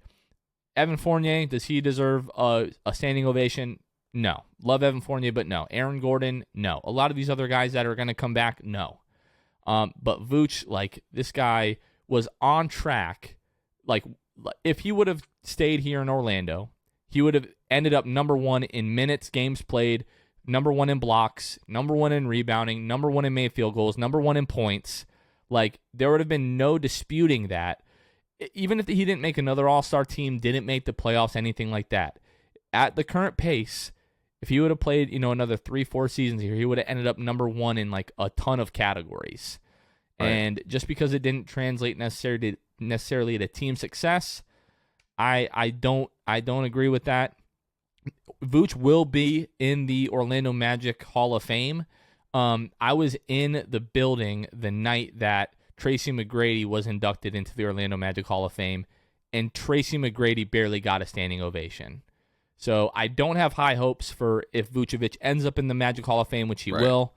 Evan Fournier, does he deserve a standing ovation? No. Love Evan Fournier, but no. Aaron Gordon, no. A lot of these other guys that are going to come back, no. But Vooch, like, this guy was on track. Like, if he would have stayed here in Orlando, he would have ended up number one in minutes, games played, number one in blocks, number one in rebounding, number one in made field goals, number one in points. Like, there would have been no disputing that. Even if he didn't make another All-Star team, didn't make the playoffs, anything like that. At the current pace, if he would have played, another 3-4 seasons here, he would have ended up number one in like a ton of categories. Right. And just because it didn't translate necessarily to team success, I don't agree with that. Vooch will be in the Orlando Magic Hall of Fame. I was in the building the night that Tracy McGrady was inducted into the Orlando Magic Hall of Fame, and Tracy McGrady barely got a standing ovation. So I don't have high hopes for if Vucevic ends up in the Magic Hall of Fame, which he will.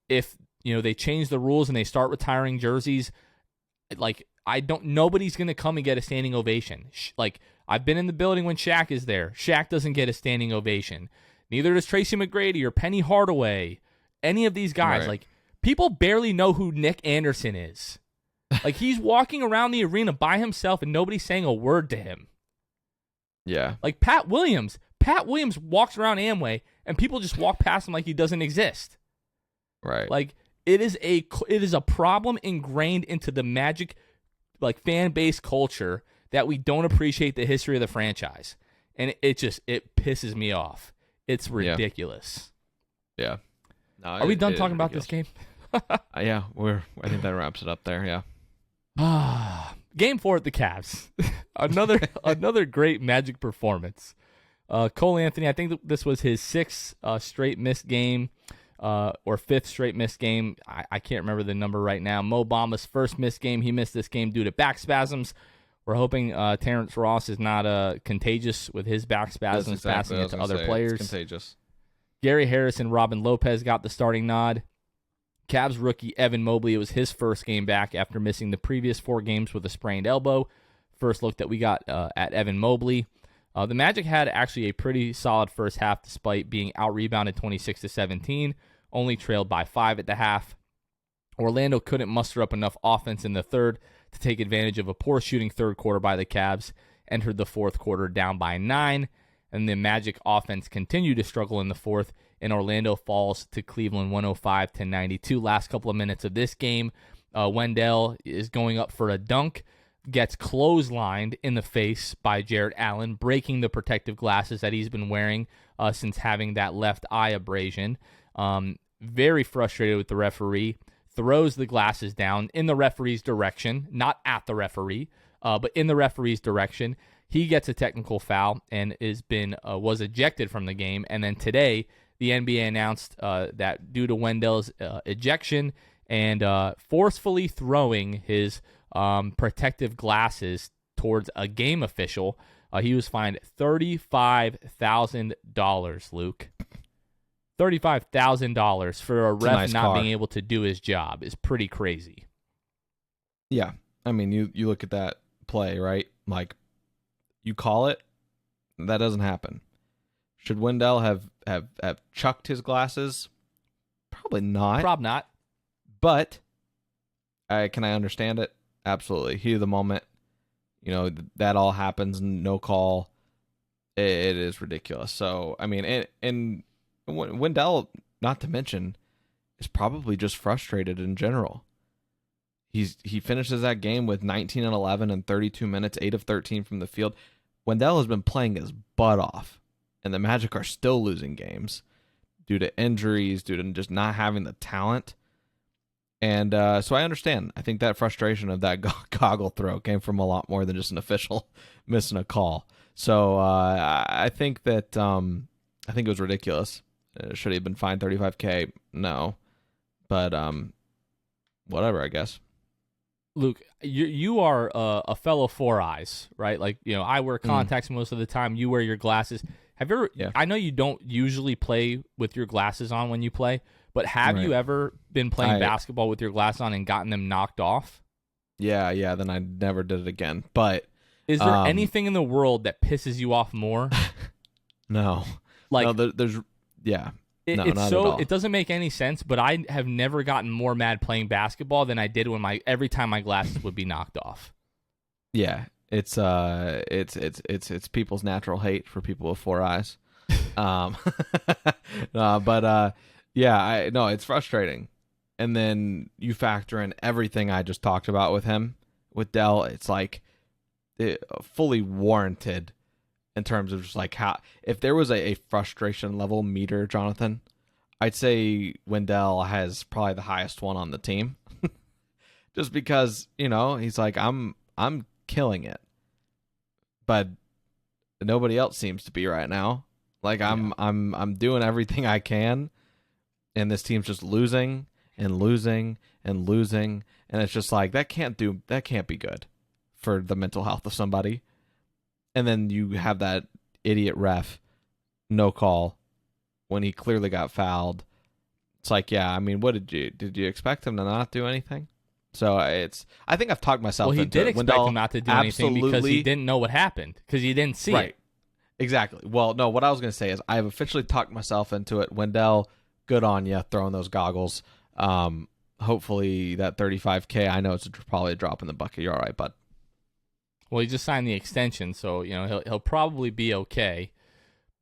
If they change the rules and they start retiring jerseys, like nobody's gonna come and get a standing ovation. Like, I've been in the building when Shaq is there. Shaq doesn't get a standing ovation. Neither does Tracy McGrady or Penny Hardaway. Any of these guys, Right. like, people barely know who Nick Anderson is. Like, he's walking around the arena by himself and nobody's saying a word to him. Yeah. Like Pat Williams. Pat Williams walks around Amway and people just walk past him like he doesn't exist. Right. Like, it is a problem ingrained into the Magic, like, fan base culture that we don't appreciate the history of the franchise. And it pisses me off. It's ridiculous. Yeah. No, Are we done talking about this game? Yeah, I think that wraps it up there. Yeah. Game 4 at the Cavs. another great Magic performance. Cole Anthony, I think this was his sixth straight missed game, or fifth straight missed game. I can't remember the number right now. Mo Bamba's first missed game. He missed this game due to back spasms. We're hoping Terrence Ross is not contagious with his back spasms, passing it to other players. It's contagious. Gary Harris and Robin Lopez got the starting nod. Cavs rookie Evan Mobley, it was his first game back after missing the previous 4 games with a sprained elbow. First look that we got at Evan Mobley. The Magic had actually a pretty solid first half despite being out-rebounded 26-17, only trailed by 5 at the half. Orlando couldn't muster up enough offense in the third to take advantage of a poor shooting third quarter by the Cavs, entered the fourth quarter down by 9, and the Magic offense continued to struggle in the fourth, and Orlando falls to Cleveland 105-92. Last couple of minutes of this game, Wendell is going up for a dunk, gets clotheslined in the face by Jarrett Allen, breaking the protective glasses that he's been wearing since having that left eye abrasion. Very frustrated with the referee, throws the glasses down in the referee's direction, not at the referee, but in the referee's direction. He gets a technical foul and was ejected from the game. And then today, the NBA announced that due to Wendell's ejection and forcefully throwing his protective glasses towards a game official, he was fined $35,000, Luke. $35,000 for a ref nice not car. being able to do his job is pretty crazy. Yeah. I mean, you look at that play, right? Like, you call it, that doesn't happen. Should Wendell have chucked his glasses? Probably not. Probably not. But can I understand it? Absolutely. Heat of the moment, that all happens, no call. It is ridiculous. So, I mean, and Wendell, not to mention, is probably just frustrated in general. He finishes that game with 19 and 11 in 32 minutes, 8 of 13 from the field. Wendell has been playing his butt off, and the Magic are still losing games due to injuries, due to just not having the talent. And so I understand. I think that frustration of that goggle throw came from a lot more than just an official missing a call. So I think that I think it was ridiculous. Should he have been fined $35K? No, but whatever, I guess. Luke, you are a fellow Four Eyes, right? Like, I wear contacts most of the time. You wear your glasses. Have you ever? Yeah. I know you don't usually play with your glasses on when you play, But have Right. you ever been playing basketball with your glass on and gotten them knocked off? Yeah. Then I never did it again. But Is there anything in the world that pisses you off more? no, no. Like There's yeah. No, it's not at so all. it doesn't make any sense. But I have never gotten more mad playing basketball than I did when every time my glasses would be knocked off. Yeah, it's people's natural hate for people with four eyes. Um, yeah, I no, it's frustrating. And then you factor in everything I just talked about with him, with Dell. It's like fully warranted in terms of just like how if there was a frustration level meter, Jonathan, I'd say Wendell has probably the highest one on the team, just because he's like I'm killing it, but nobody else seems to be right now. Like I'm doing everything I can, and this team's just losing and losing and losing, and it's just like that can't be good for the mental health of somebody. And then you have that idiot ref no call when he clearly got fouled. It's like, yeah, I mean, what did you expect him to not do anything? So I think I've talked myself into it. Well, he did expect Wendell him not to do anything because he didn't know what happened because he didn't see right. it. Exactly. Well, no, what I was going to say is I've officially talked myself into it. Wendell, good on you throwing those goggles. Hopefully that $35K, I know it's probably a drop in the bucket. You're all right, bud. Well, he just signed the extension, so he'll probably be okay.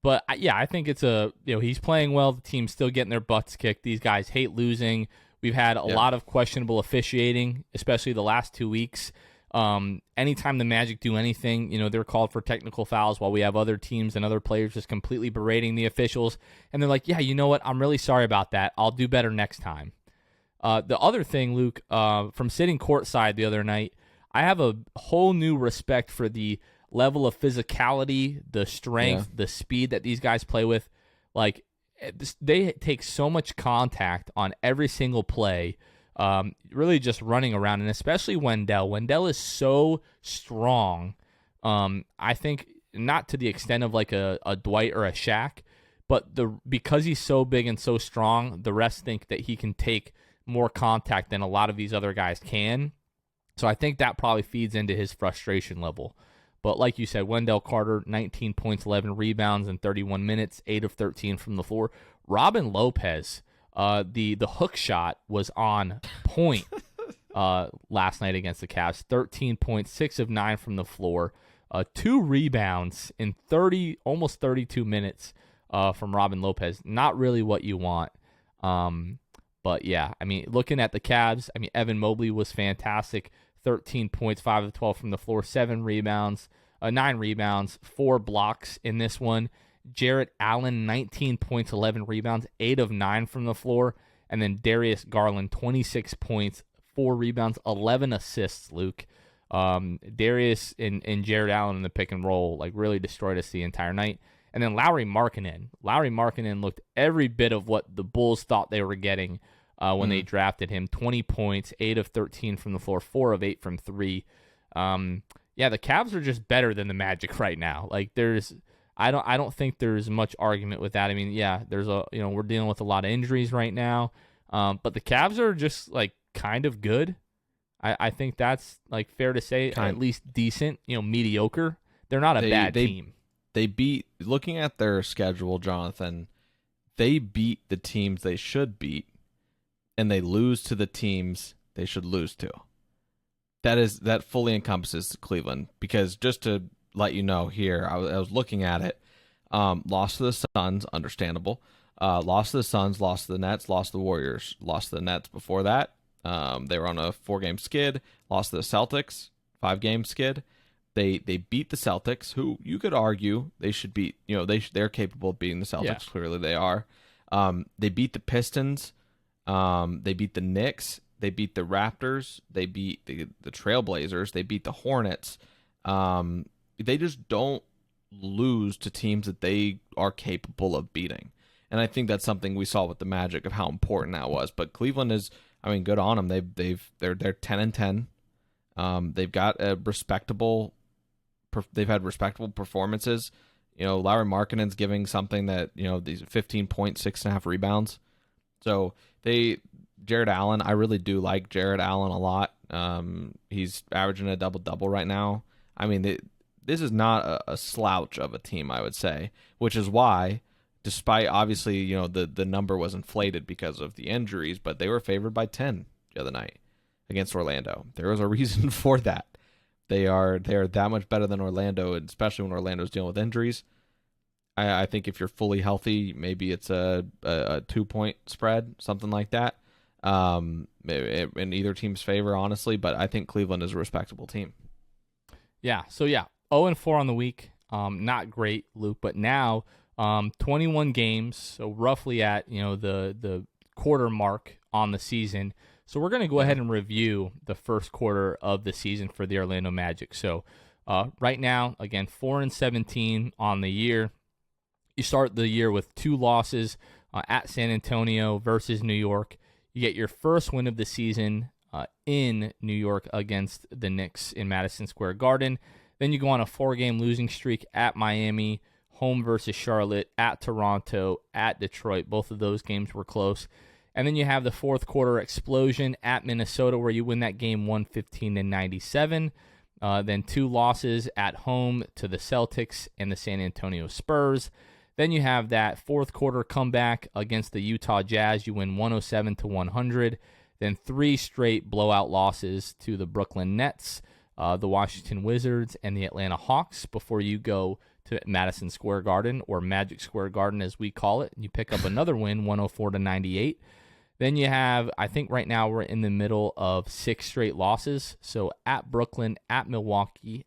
But yeah, I think it's he's playing well. The team's still getting their butts kicked. These guys hate losing. We've had a lot of questionable officiating, especially the last 2 weeks. Anytime the Magic do anything, they're called for technical fouls while we have other teams and other players just completely berating the officials. And they're like, yeah, you know what? I'm really sorry about that. I'll do better next time. The other thing, Luke, from sitting courtside the other night, I have a whole new respect for the level of physicality, the strength, the speed that these guys play with. Like, they take so much contact on every single play, really just running around, and especially Wendell. Wendell is so strong. I think not to the extent of like a Dwight or a Shaq, but because he's so big and so strong, the rest think that he can take more contact than a lot of these other guys can. So I think that probably feeds into his frustration level. But like you said, Wendell Carter, 19 points, 11 rebounds in 31 minutes, 8 of 13 from the floor. Robin Lopez, the hook shot was on point last night against the Cavs. 13 points, 6 of 9 from the floor. 2 rebounds in almost 32 minutes from Robin Lopez. Not really what you want. But yeah, I mean, looking at the Cavs, I mean, Evan Mobley was fantastic. 13 points, 5 of 12 from the floor, 9 rebounds, 4 blocks in this one. Jarrett Allen, 19 points, 11 rebounds, 8 of 9 from the floor. And then Darius Garland, 26 points, 4 rebounds, 11 assists, Luke. Darius and Jarrett Allen in the pick and roll like really destroyed us the entire night. And then Lauri Markkanen looked every bit of what the Bulls thought they were getting when they drafted him. 20 points, 8 of 13 from the floor, 4 of 8 from 3. Yeah, the Cavs are just better than the Magic right now. Like I don't think there's much argument with that. I mean, yeah, we're dealing with a lot of injuries right now. But the Cavs are just like kind of good. I think that's like fair to say, at least decent, mediocre. They're not a bad team. They beat, looking at their schedule, Jonathan, they beat the teams they should beat, and they lose to the teams they should lose to. That fully encompasses Cleveland, because just to let you know here, I was looking at it. Lost to the Suns, understandable. Lost to the Suns, lost to the Nets, lost to the Warriors, lost to the Nets before that. They were on a 4-game skid, lost to the Celtics, 5-game skid. They beat the Celtics, who you could argue they should beat. They're capable of beating the Celtics. Yeah. Clearly, they are. They beat the Pistons. They beat the Knicks. They beat the Raptors. They beat the Trailblazers. They beat the Hornets. They just don't lose to teams that they are capable of beating. And I think that's something we saw with the Magic of how important that was. But Cleveland is, I mean, good on them. They're 10-10. They've got a respectable. They've had respectable performances. Lauri Markkanen's giving something that these 15 points, 6.5 rebounds. So Jared Allen, I really do like Jared Allen a lot. He's averaging a double-double right now. I mean, this is not a slouch of a team, I would say, which is why, despite obviously, the number was inflated because of the injuries, but they were favored by 10 the other night against Orlando. There was a reason for that. They are that much better than Orlando, and especially when Orlando's dealing with injuries. I think if you're fully healthy, maybe it's a 2-point spread, something like that, in either team's favor, honestly. But I think Cleveland is a respectable team. Yeah. So yeah, 0-4 on the week. Not great, Luke, but now 21 games, so roughly at the quarter mark on the season. So we're going to go ahead and review the first quarter of the season for the Orlando Magic. So right now, again, 4-17 on the year. You start the year with 2 losses at San Antonio versus New York. You get your first win of the season in New York against the Knicks in Madison Square Garden. Then you go on a 4-game losing streak at Miami, home versus Charlotte, at Toronto, at Detroit. Both of those games were close. And then you have the fourth quarter explosion at Minnesota where you win that game 115-97. Then 2 losses at home to the Celtics and the San Antonio Spurs. Then you have that fourth quarter comeback against the Utah Jazz. You win 107-100. Then 3 straight blowout losses to the Brooklyn Nets, the Washington Wizards, and the Atlanta Hawks before you go to Madison Square Garden, or Magic Square Garden as we call it. You pick up another win, 104-98. Then you have, I think right now we're in the middle of 6 straight losses. So at Brooklyn, at Milwaukee,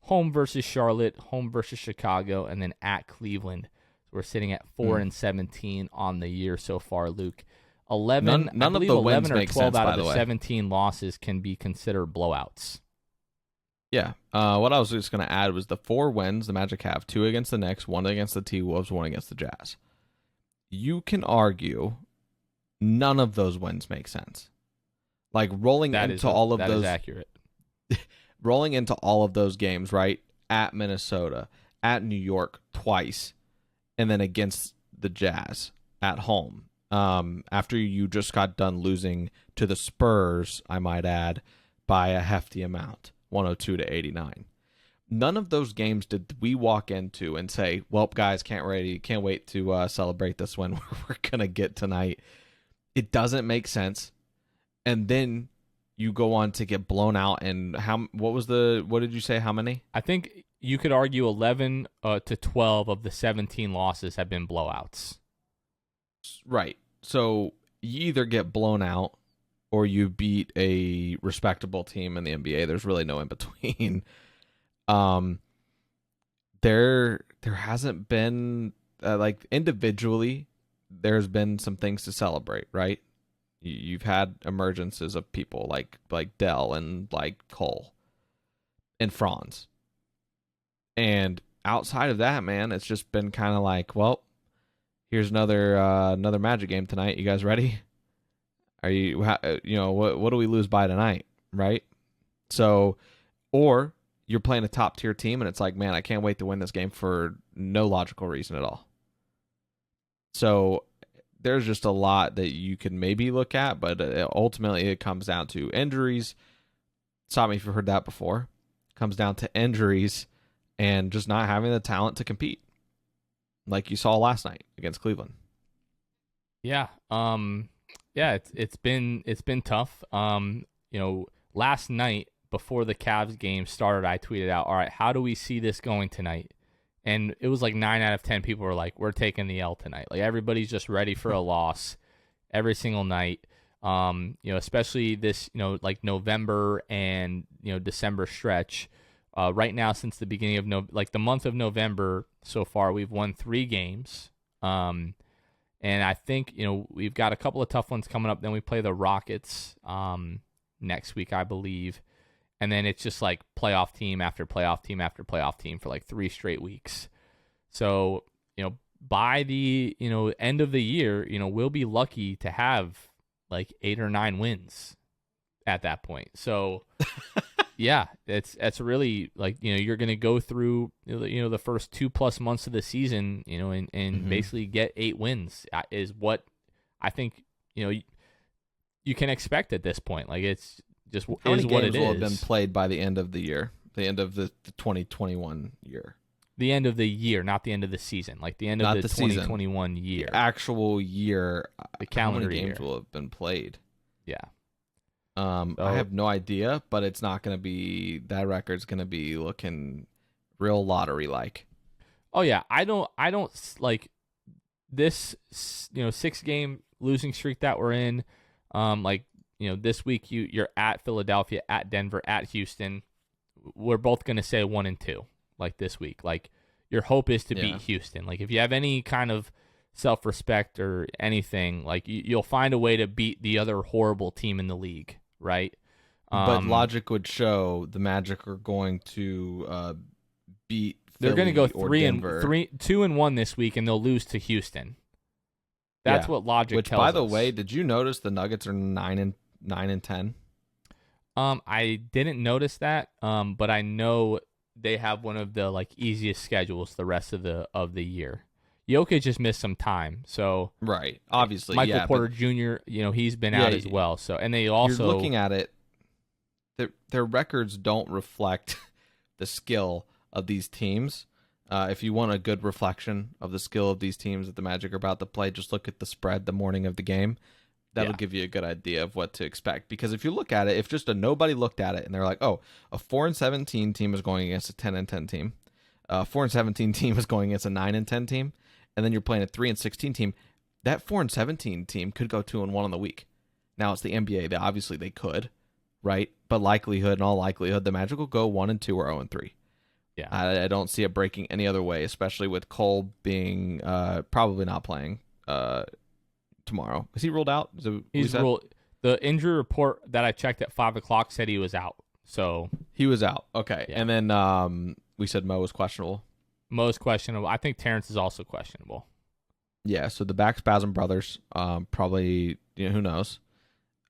home versus Charlotte, home versus Chicago, and then at Cleveland. So we're sitting at 4-17 on the year so far, Luke. 11, None I of believe the 11 wins or make 12 sense, out by of the the way. 17 losses can be considered blowouts. Yeah. What I was just going to add was the 4 wins the Magic have: 2 against the Knicks, 1 against the T-Wolves, 1 against the Jazz. You can argue none of those wins make sense. Like rolling into all of those. That is accurate. Rolling into all of those games, right? At Minnesota, at New York twice, and then against the Jazz at home. After you just got done losing to the Spurs, I might add, by a hefty amount, 102-89. None of those games did we walk into and say, well, guys, can't wait to celebrate this win we're going to get tonight. It doesn't make sense. And then you go on to get blown out. And what did you say? How many? I think you could argue 11 to 12 of the 17 losses have been blowouts. Right. So you either get blown out or you beat a respectable team in the NBA. There's really no in between. There hasn't been like individually, there's been some things to celebrate, right? You've had emergences of people like Dell and like Cole and Franz. And outside of that, man, it's just been kind of like, well, here's another Magic game tonight. You guys ready? Are you what do we lose by tonight, right? So, or you're playing a top tier team and it's like, man, I can't wait to win this game for no logical reason at all. So there's just a lot that you can maybe look at, but ultimately it comes down to injuries. Stop me if you've heard that before. It comes down to injuries and just not having the talent to compete, like you saw last night against Cleveland. Yeah. It's been tough. Last night before the Cavs game started, I tweeted out, all right, how do we see this going tonight? And it was like 9 out of 10 people were like, we're taking the L tonight. Like everybody's just ready for a loss every single night. Especially this, like November and, December stretch. Right now, since the beginning of the month of November so far, we've won 3 games. And I think, we've got a couple of tough ones coming up. Then we play the Rockets next week, I believe. And then it's just like playoff team after playoff team after playoff team for like 3 straight weeks. So, by the, end of the year, we'll be lucky to have like 8 or 9 wins at that point. So, yeah, it's really like, you're going to go through, the first 2+ months of the season, and basically get 8 wins is what I think, you can expect at this point. Like, it's just How is many what games it will have been is. played by the end of the year, the end of the 2021 year? The end of the year, not the end of the season. Like the end of Not the the season. 2021 year. The actual year. The How calendar many games year. will have been played? Yeah. I have no idea, but it's not going to be, that record's going to be looking real lottery like. Oh yeah, I don't like this 6-game losing streak that we're in. This week you're at Philadelphia, at Denver, at Houston. We're both going to say 1-2 like this week. Like, your hope is to beat Houston. Like, if you have any kind of self-respect or anything, like you'll find a way to beat the other horrible team in the league, right? But logic would show the Magic are going to beat they're going to go Denver. 2-1 this week, and they'll lose to Houston. That's what logic Which, tells us. by the way, did you notice the Nuggets are 9-10? I didn't notice that, but I know they have one of the easiest schedules the rest of the year. Jokic just missed some time, so right. Obviously, Michael Porter Jr. He's been out as well. So, and they also, you're looking at it, their records don't reflect the skill of these teams. If you want a good reflection of the skill of these teams that the Magic are about to play, just look at the spread the morning of the game. That'll give you a good idea of what to expect. Because if you look at it, if just nobody looked at it and they're like, oh, a 4-17 team is going against a 10-10 team, a 4-17 team is going against a 9-10 team, and then you're playing a 3-16 team, that 4-17 team could go 2-1 on the week. Now it's the NBA. Obviously they could, right? But in all likelihood, the Magic will go 1-2 or 0-3. Yeah, I don't see it breaking any other way, especially with Cole being probably not playing tomorrow. Is he ruled out? He's ruled. The injury report that I checked at 5:00 said he was out. So he was out. Okay, yeah. And then we said Mo was questionable. Mo's questionable. I think Terrence is also questionable. Yeah. So the back spasm brothers, probably, who knows.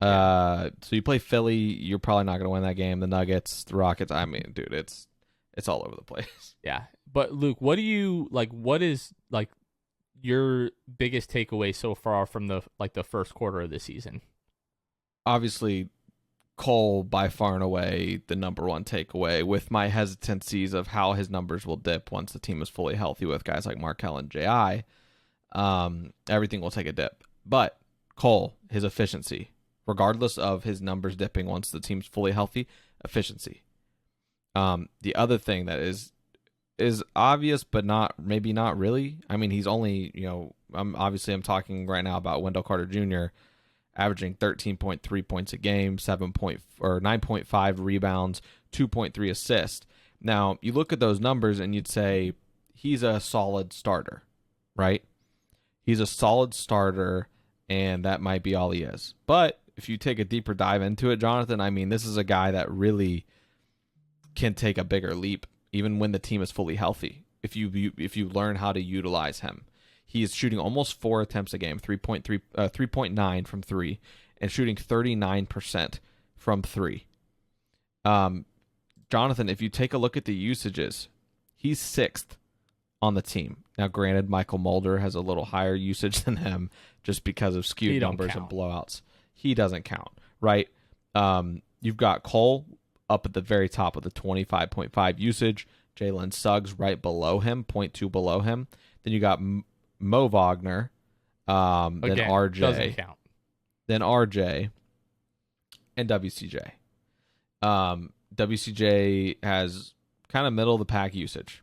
So you play Philly, you're probably not going to win that game. The Nuggets, the Rockets. I mean, dude, it's all over the place. Yeah, but Luke, what do you like? What is your biggest takeaway so far from the first quarter of the season? Obviously, Cole by far and away the number one takeaway, with my hesitancies of how his numbers will dip once the team is fully healthy with guys like Markelle and J.I. Everything will take a dip. But Cole, his efficiency, regardless of his numbers dipping once the team's fully healthy, efficiency. The other thing that is obvious, but maybe not really. I mean, he's only, I'm talking right now about Wendell Carter Jr. averaging 13.3 points a game, 9.5 rebounds, 2.3 assists. Now, you look at those numbers and you'd say he's a solid starter, right? He's a solid starter, and that might be all he is. But if you take a deeper dive into it, Jonathan, I mean, this is a guy that really can take a bigger leap even when the team is fully healthy. If you learn how to utilize him, he is shooting almost 4 attempts a game, 3.9 from 3, and shooting 39% from 3. Jonathan, if you take a look at the usages, he's 6th on the team. Now, granted, Michael Mulder has a little higher usage than him just because of skewed numbers and blowouts. He doesn't count, right? You've got Cole up at the very top of the 25.5 usage. Jalen Suggs right below him, 0.2 below him. Then you got Mo Wagner, then RJ, doesn't count. Then RJ, and WCJ. WCJ has kind of middle of the pack usage.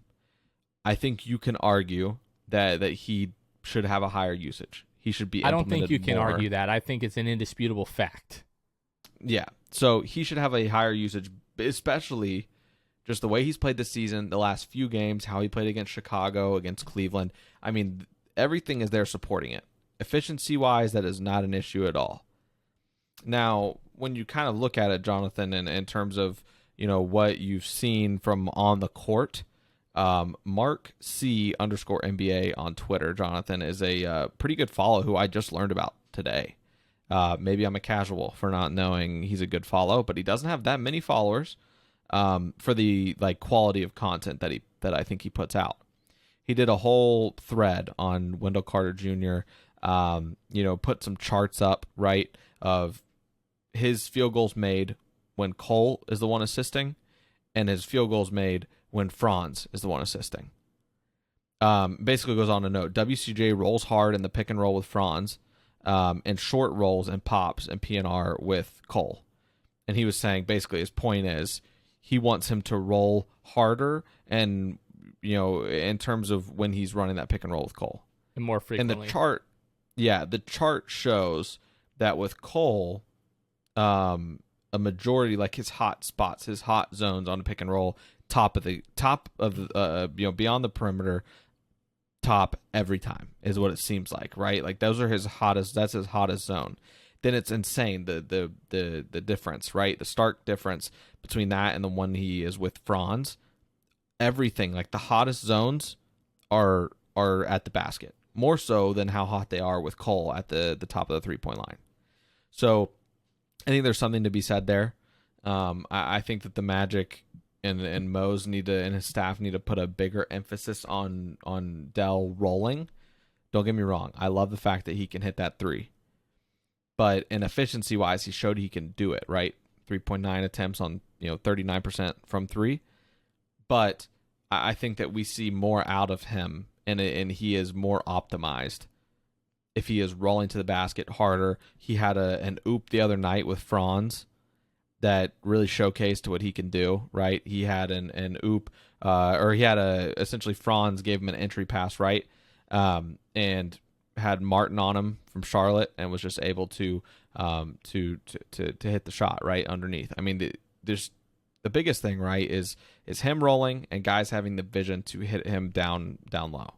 I think you can argue that he should have a higher usage. He should be. I don't think you can more. argue that. I think it's an indisputable fact. Yeah, so he should have a higher usage, especially just the way he's played this season, the last few games, how he played against Chicago, against Cleveland. I mean, everything is there supporting it. Efficiency-wise, that is not an issue at all. Now, when you kind of look at it, Jonathan, in terms of what you've seen from on the court, Mark C _NBA on Twitter, Jonathan, is a pretty good follow who I just learned about today. Maybe I'm a casual for not knowing he's a good follow, but he doesn't have that many followers for the quality of content that I think he puts out. He did a whole thread on Wendell Carter Jr. put some charts up, right, of his field goals made when Cole is the one assisting, and his field goals made when Franz is the one assisting. Basically goes on to note, WCJ rolls hard in the pick and roll with Franz, and short rolls and pops and PNR with Cole. And he was saying, basically, his point is he wants him to roll harder and, in terms of when he's running that pick and roll with Cole. And more frequently. And the chart shows that with Cole, a majority, like his hot spots, his hot zones on the pick and roll, top of beyond the perimeter, top every time is what it seems like, right? Like those are that's his hottest zone. Then it's insane the difference, right? The stark difference between that and the one he is with Franz. Everything, like the hottest zones are at the basket, more so than how hot they are with Cole at the top of the 3-point line. So I think there's something to be said there. I think that the Magic and Mose and his staff need to put a bigger emphasis on Dell rolling. Don't get me wrong. I love the fact that he can hit that three. But in efficiency wise, he showed he can do it, right? 3.9 attempts on 39% from three. But I think that we see more out of him, and he is more optimized if he is rolling to the basket harder. He had an oop the other night with Franz that really showcased what he can do, right? He had an oop, or he had essentially Franz gave him an entry pass, right? And had Martin on him from Charlotte and was just able to hit the shot right underneath. I mean, there's the biggest thing, right, is him rolling and guys having the vision to hit him down low.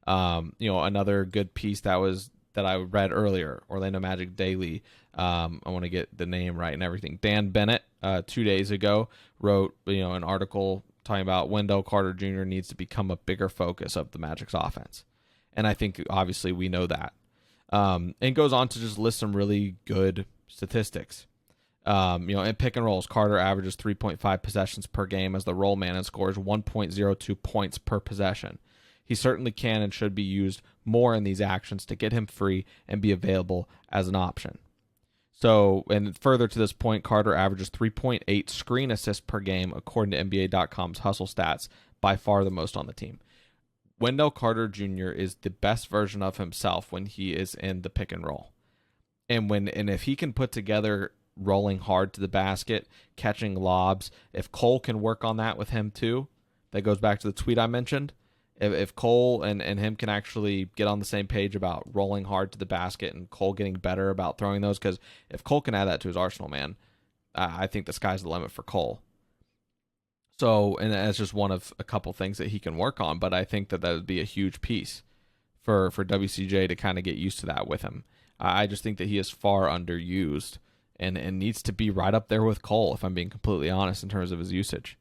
Another good piece that I read earlier, Orlando Magic Daily. I want to get the name right and everything. Dan Bennett 2 days ago wrote an article talking about Wendell Carter Jr. needs to become a bigger focus of the Magic's offense. And I think, obviously, we know that. And goes on to just list some really good statistics. In pick and rolls, Carter averages 3.5 possessions per game as the roll man and scores 1.02 points per possession. He certainly can and should be used more in these actions to get him free and be available as an option. So, and further to this point, Carter averages 3.8 screen assists per game, according to NBA.com's Hustle Stats, by far the most on the team. Wendell Carter Jr. is the best version of himself when he is in the pick and roll. And if he can put together rolling hard to the basket, catching lobs, if Cole can work on that with him too, that goes back to the tweet I mentioned. If Cole and him can actually get on the same page about rolling hard to the basket and Cole getting better about throwing those, because if Cole can add that to his arsenal, man, I think the sky's the limit for Cole. So, and that's just one of a couple things that he can work on, but I think that would be a huge piece for WCJ to kind of get used to that with him. I just think that he is far underused and needs to be right up there with Cole, if I'm being completely honest, in terms of his usage.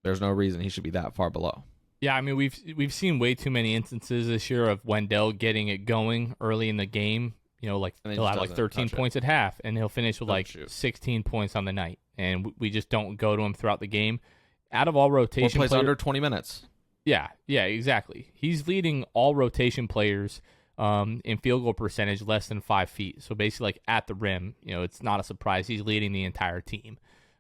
There's no reason he should be that far below. Yeah, I mean, we've seen way too many instances this year of Wendell getting it going early in the game. Like he'll have like 13 points at half, and he'll finish with 16 points on the night, and we just don't go to him throughout the game. Out of all rotation plays under 20 minutes. Yeah, exactly. He's leading all rotation players in field goal percentage less than 5 feet. So basically, like at the rim, it's not a surprise. He's leading the entire team.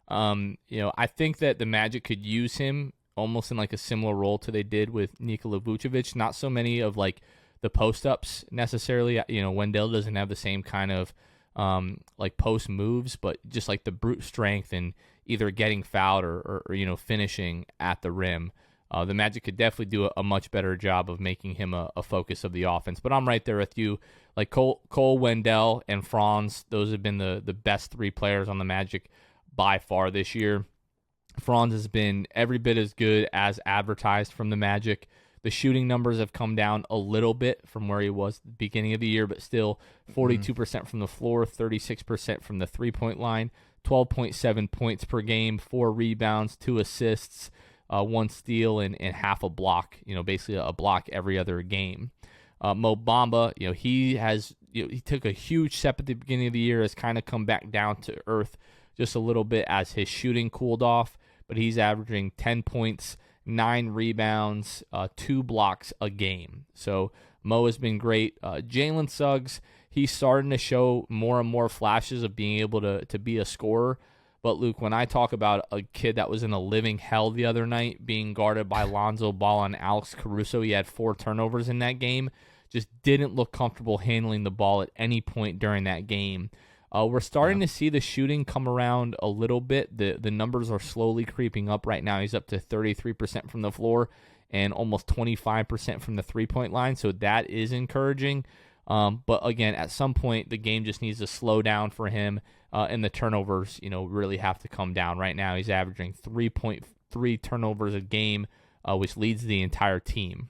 I think that the Magic could use him almost in like a similar role to they did with Nikola Vucevic. Not so many of like the post-ups necessarily. Wendell doesn't have the same kind of like post moves, but just like the brute strength and either getting fouled or finishing at the rim. The Magic could definitely do a much better job of making him a focus of the offense. But I'm right there with you. Like Cole, Wendell, and Franz, those have been the best three players on the Magic by far this year. Franz has been every bit as good as advertised from the Magic. The shooting numbers have come down a little bit from where he was at the beginning of the year, but still 42% from the floor, 36% from the three-point line, 12.7 points per game, 4 rebounds, 2 assists, 1 steal, and half a block, basically a block every other game. Mo Bamba, he took a huge step at the beginning of the year, has kind of come back down to earth just a little bit as his shooting cooled off, but he's averaging 10 points, 9 rebounds, 2 blocks a game. So Mo has been great. Jalen Suggs, he's starting to show more and more flashes of being able to be a scorer. But, Luke, when I talk about a kid that was in a living hell the other night being guarded by Lonzo Ball and Alex Caruso, he had 4 turnovers in that game, just didn't look comfortable handling the ball at any point during that game. We're starting to see the shooting come around a little bit. The numbers are slowly creeping up right now. He's up to 33% from the floor and almost 25% from the three-point line, so that is encouraging. But again, at some point, the game just needs to slow down for him, and the turnovers, really have to come down. Right now, he's averaging 3.3 turnovers a game, which leads the entire team.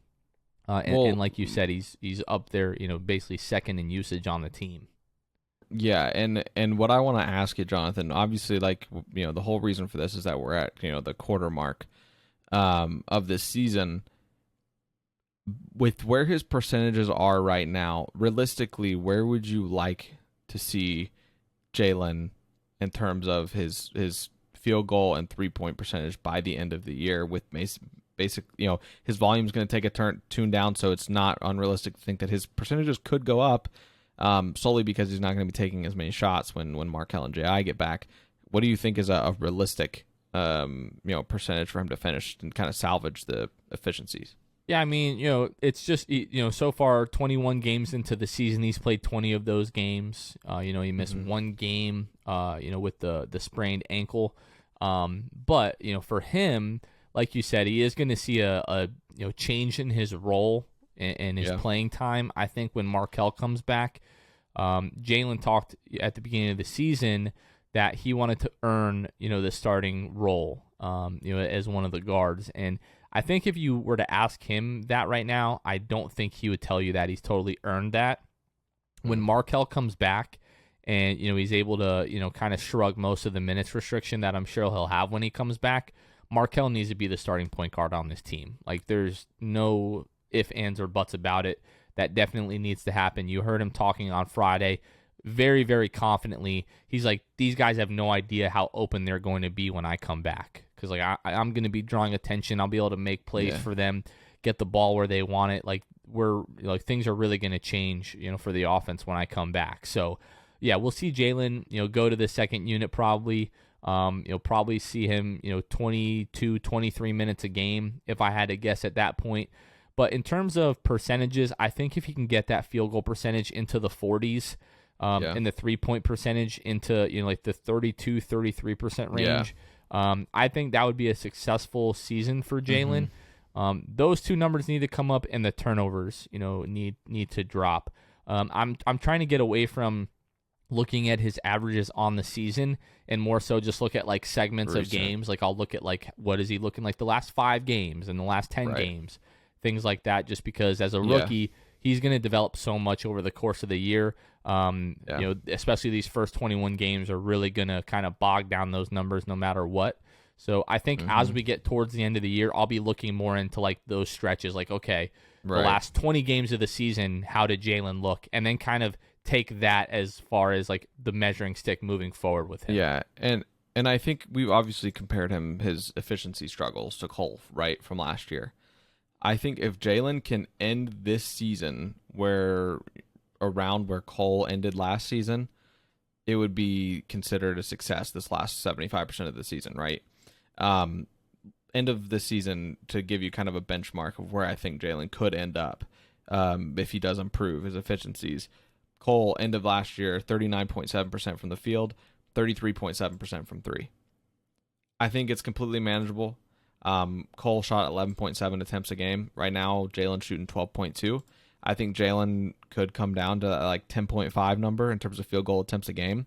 And like you said, he's up there, basically second in usage on the team. Yeah, and what I want to ask you, Jonathan, obviously, the whole reason for this is that we're at the quarter mark of this season. With where his percentages are right now, realistically, where would you like to see Jalen in terms of his field goal and 3-point percentage by the end of the year? With basic, his volume is going to take a tune down, so it's not unrealistic to think that his percentages could go up, solely because he's not going to be taking as many shots when Markelle and J.I. get back. What do you think is a realistic percentage for him to finish and kind of salvage the efficiencies? Yeah, I mean, it's just, so far 21 games into the season, he's played 20 of those games. He missed one game, with the sprained ankle. But, for him, like you said, he is going to see a change in his role and his playing time. I think when Markelle comes back, Jalen talked at the beginning of the season that he wanted to earn, the starting role, as one of the guards. And I think if you were to ask him that right now, I don't think he would tell you that he's totally earned that. When Markelle comes back and, he's able to, kind of shrug most of the minutes restriction that I'm sure he'll have when he comes back, Markelle needs to be the starting point guard on this team. Like, there's no ifs, ands, or buts about it. That definitely needs to happen. You heard him talking on Friday very, very confidently. He's like, these guys have no idea how open they're going to be when I come back. Because, I'm going to be drawing attention. I'll be able to make plays for them, get the ball where they want it. Things are really going to change, for the offense when I come back. So, yeah, we'll see Jalen, go to the second unit probably. You'll probably see him, 22, 23 minutes a game if I had to guess at that point. But in terms of percentages, I think if he can get that field goal percentage into the 40s, and the 3-point percentage into, the 32, 33% range, I think that would be a successful season for Jalen. Those two numbers need to come up, and the turnovers, need to drop. I'm trying to get away from looking at his averages on the season and more so just look at segments of games. I'll look at what is he looking like the last 5 games and the last 10 games, things like that, just because as a rookie, he's going to develop so much over the course of the year. Especially these first 21 games are really going to kind of bog down those numbers no matter what. So I think as we get towards the end of the year, I'll be looking more into those stretches. The last 20 games of the season, how did Jalen look? And then kind of take that as far as the measuring stick moving forward with him. Yeah, and I think we've obviously compared his efficiency struggles to Cole, right, from last year. I think if Jalen can end this season around where Cole ended last season, it would be considered a success this last 75% of the season, right? End of the season, to give you kind of a benchmark of where I think Jalen could end up if he does improve his efficiencies. Cole, end of last year, 39.7% from the field, 33.7% from 3. I think it's completely manageable. Cole shot 11.7 attempts a game. Right now, Jalen's shooting 12.2. I think Jalen could come down to that 10.5 number in terms of field goal attempts a game.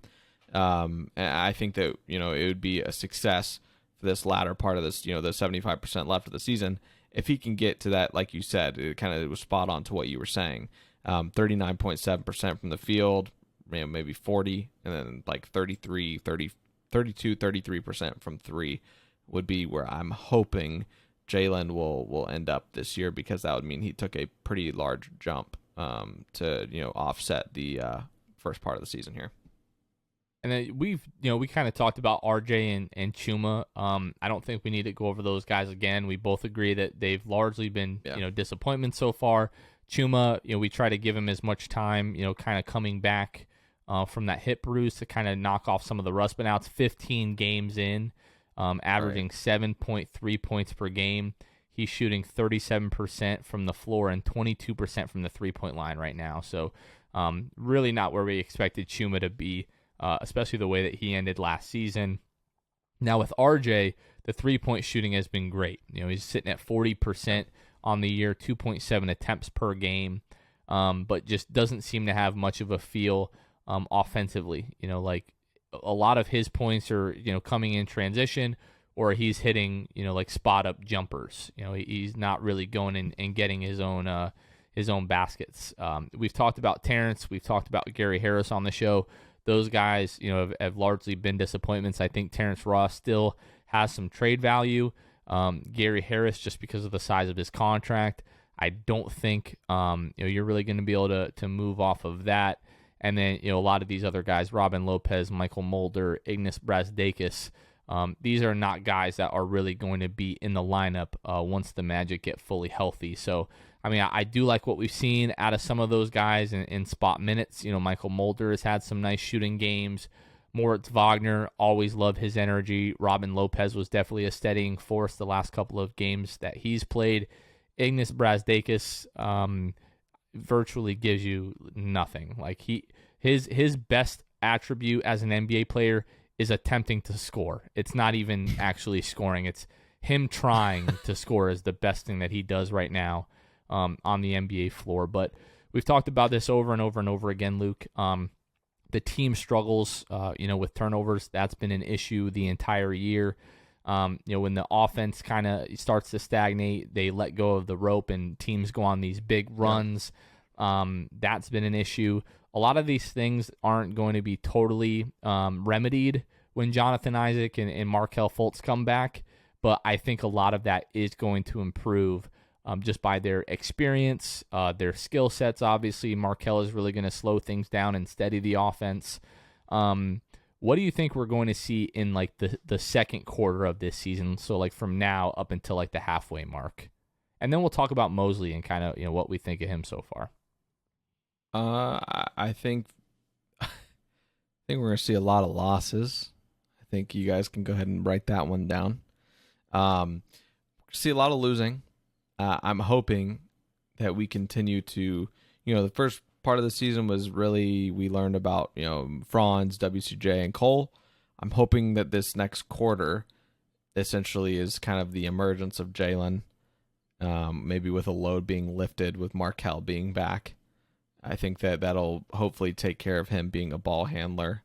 And I think that, it would be a success for this latter part of this, the 75% left of the season. If he can get to that, like you said, it was spot on to what you were saying. 39.7% from the field, maybe 40, and then 32, 33% from 3 would be where I'm hoping Jalen will end up this year, because that would mean he took a pretty large jump to offset the first part of the season here. And then we kind of talked about RJ and Chuma. I don't think we need to go over those guys again. We both agree that they've largely been disappointments so far. Chuma, we try to give him as much time, kind of coming back from that hip bruise to kind of knock off some of the rust. But now it's 15 games in, averaging 7.3 points per game. He's shooting 37% from the floor and 22% from the three-point line right now. So really not where we expected Chuma to be, especially the way that he ended last season. Now with RJ, the three-point shooting has been great. He's sitting at 40% on the year, 2.7 attempts per game, but just doesn't seem to have much of a feel offensively. Like a lot of his points are, coming in transition, or he's hitting, like spot-up jumpers. He's not really going in and getting his own baskets. We've talked about Terrence. We've talked about Gary Harris on the show. Those guys, have largely been disappointments. I think Terrence Ross still has some trade value. Gary Harris, just because of the size of his contract, I don't think you're really going to be able to move off of that. And then a lot of these other guys, Robin Lopez, Michael Mulder, Ignas Brazdeikis, these are not guys that are really going to be in the lineup once the Magic get fully healthy. So, I do like what we've seen out of some of those guys in spot minutes. Michael Mulder has had some nice shooting games. Moritz Wagner, always love his energy. Robin Lopez was definitely a steadying force the last couple of games that he's played. Ignas Brazdeikis virtually gives you nothing. Like his best attribute as an NBA player is attempting to score. It's not even actually scoring. It's him trying to score is the best thing that he does right now on the NBA floor. But we've talked about this over and over and over again, Luke. The team struggles, with turnovers. That's been an issue the entire year. When the offense kind of starts to stagnate, they let go of the rope and teams go on these big runs. That's been an issue. A lot of these things aren't going to be totally remedied when Jonathan Isaac and Markelle Fultz come back, but I think a lot of that is going to improve just by their experience, their skill sets. Obviously, Markelle is really going to slow things down and steady the offense. What do you think we're going to see in like the second quarter of this season? So like from now up until like the halfway mark, and then we'll talk about Mosley and kind of what we think of him so far. I think we're gonna see a lot of losses. I think you guys can go ahead and write that one down. See a lot of losing. I'm hoping that we continue to, the first part of the season was really, we learned about, Franz, WCJ, and Cole. I'm hoping that this next quarter essentially is kind of the emergence of Jalen, maybe with a load being lifted with Markelle being back. I think that'll hopefully take care of him being a ball handler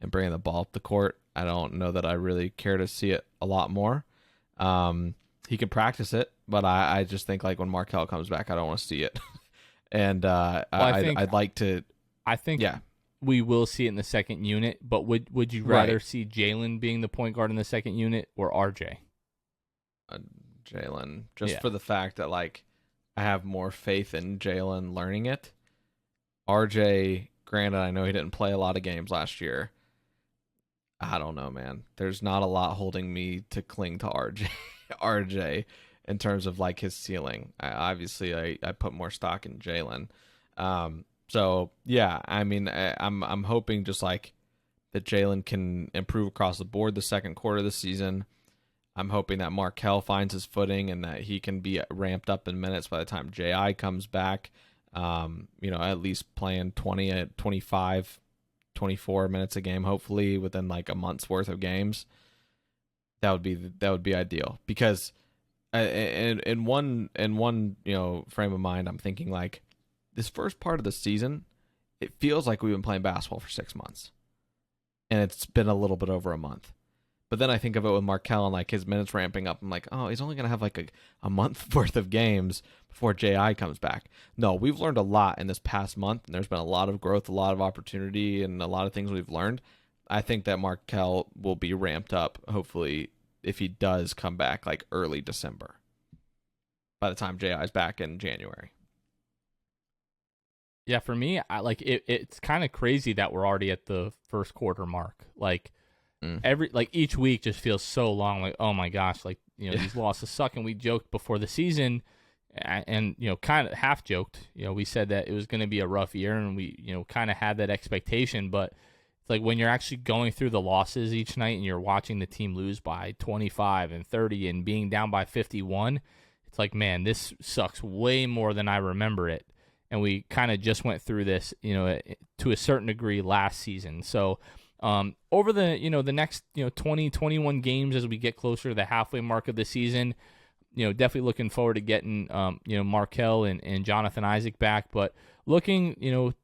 and bringing the ball up the court. I don't know that I really care to see it a lot more. He can practice it, but I just think like when Markelle comes back, I don't want to see it. And I'd like to. I think we will see it in the second unit, but would you rather see Jalen being the point guard in the second unit or RJ? Jalen, just for the fact that like I have more faith in Jalen learning it. RJ, granted, I know he didn't play a lot of games last year. I don't know, man. There's not a lot holding me to cling to RJ in terms of like his ceiling. I put more stock in Jalen. So yeah, I'm hoping just like that Jalen can improve across the board the second quarter of the season. I'm hoping that Markelle finds his footing and that he can be ramped up in minutes by the time J.I. comes back. At least playing 20, 25, 24 minutes a game, hopefully within like a month's worth of games. That would be ideal, because in one frame of mind, I'm thinking like this first part of the season, it feels like we've been playing basketball for 6 months, and it's been a little bit over a month. But then I think of it with Markelle and like his minutes ramping up. I'm like, oh, he's only going to have like a month worth of games before J.I. comes back. No, we've learned a lot in this past month, and there's been a lot of growth, a lot of opportunity, and a lot of things we've learned. I think that Markelle will be ramped up, hopefully, if he does come back like early December, by the time J.I. is back in January. Yeah, for me, it's kind of crazy that we're already at the first quarter mark. Like, each week just feels so long. Like, oh my gosh, these losses suck. And we joked before the season, and kind of half joked. We said that it was going to be a rough year, and we kind of had that expectation. But it's like when you're actually going through the losses each night, and you're watching the team lose by 25 and 30, and being down by 51. It's like, man, this sucks way more than I remember it. And we kind of just went through this, to a certain degree last season. So over the next 20, 21 games as we get closer to the halfway mark of the season, definitely looking forward to getting Markelle and Jonathan Isaac back, but looking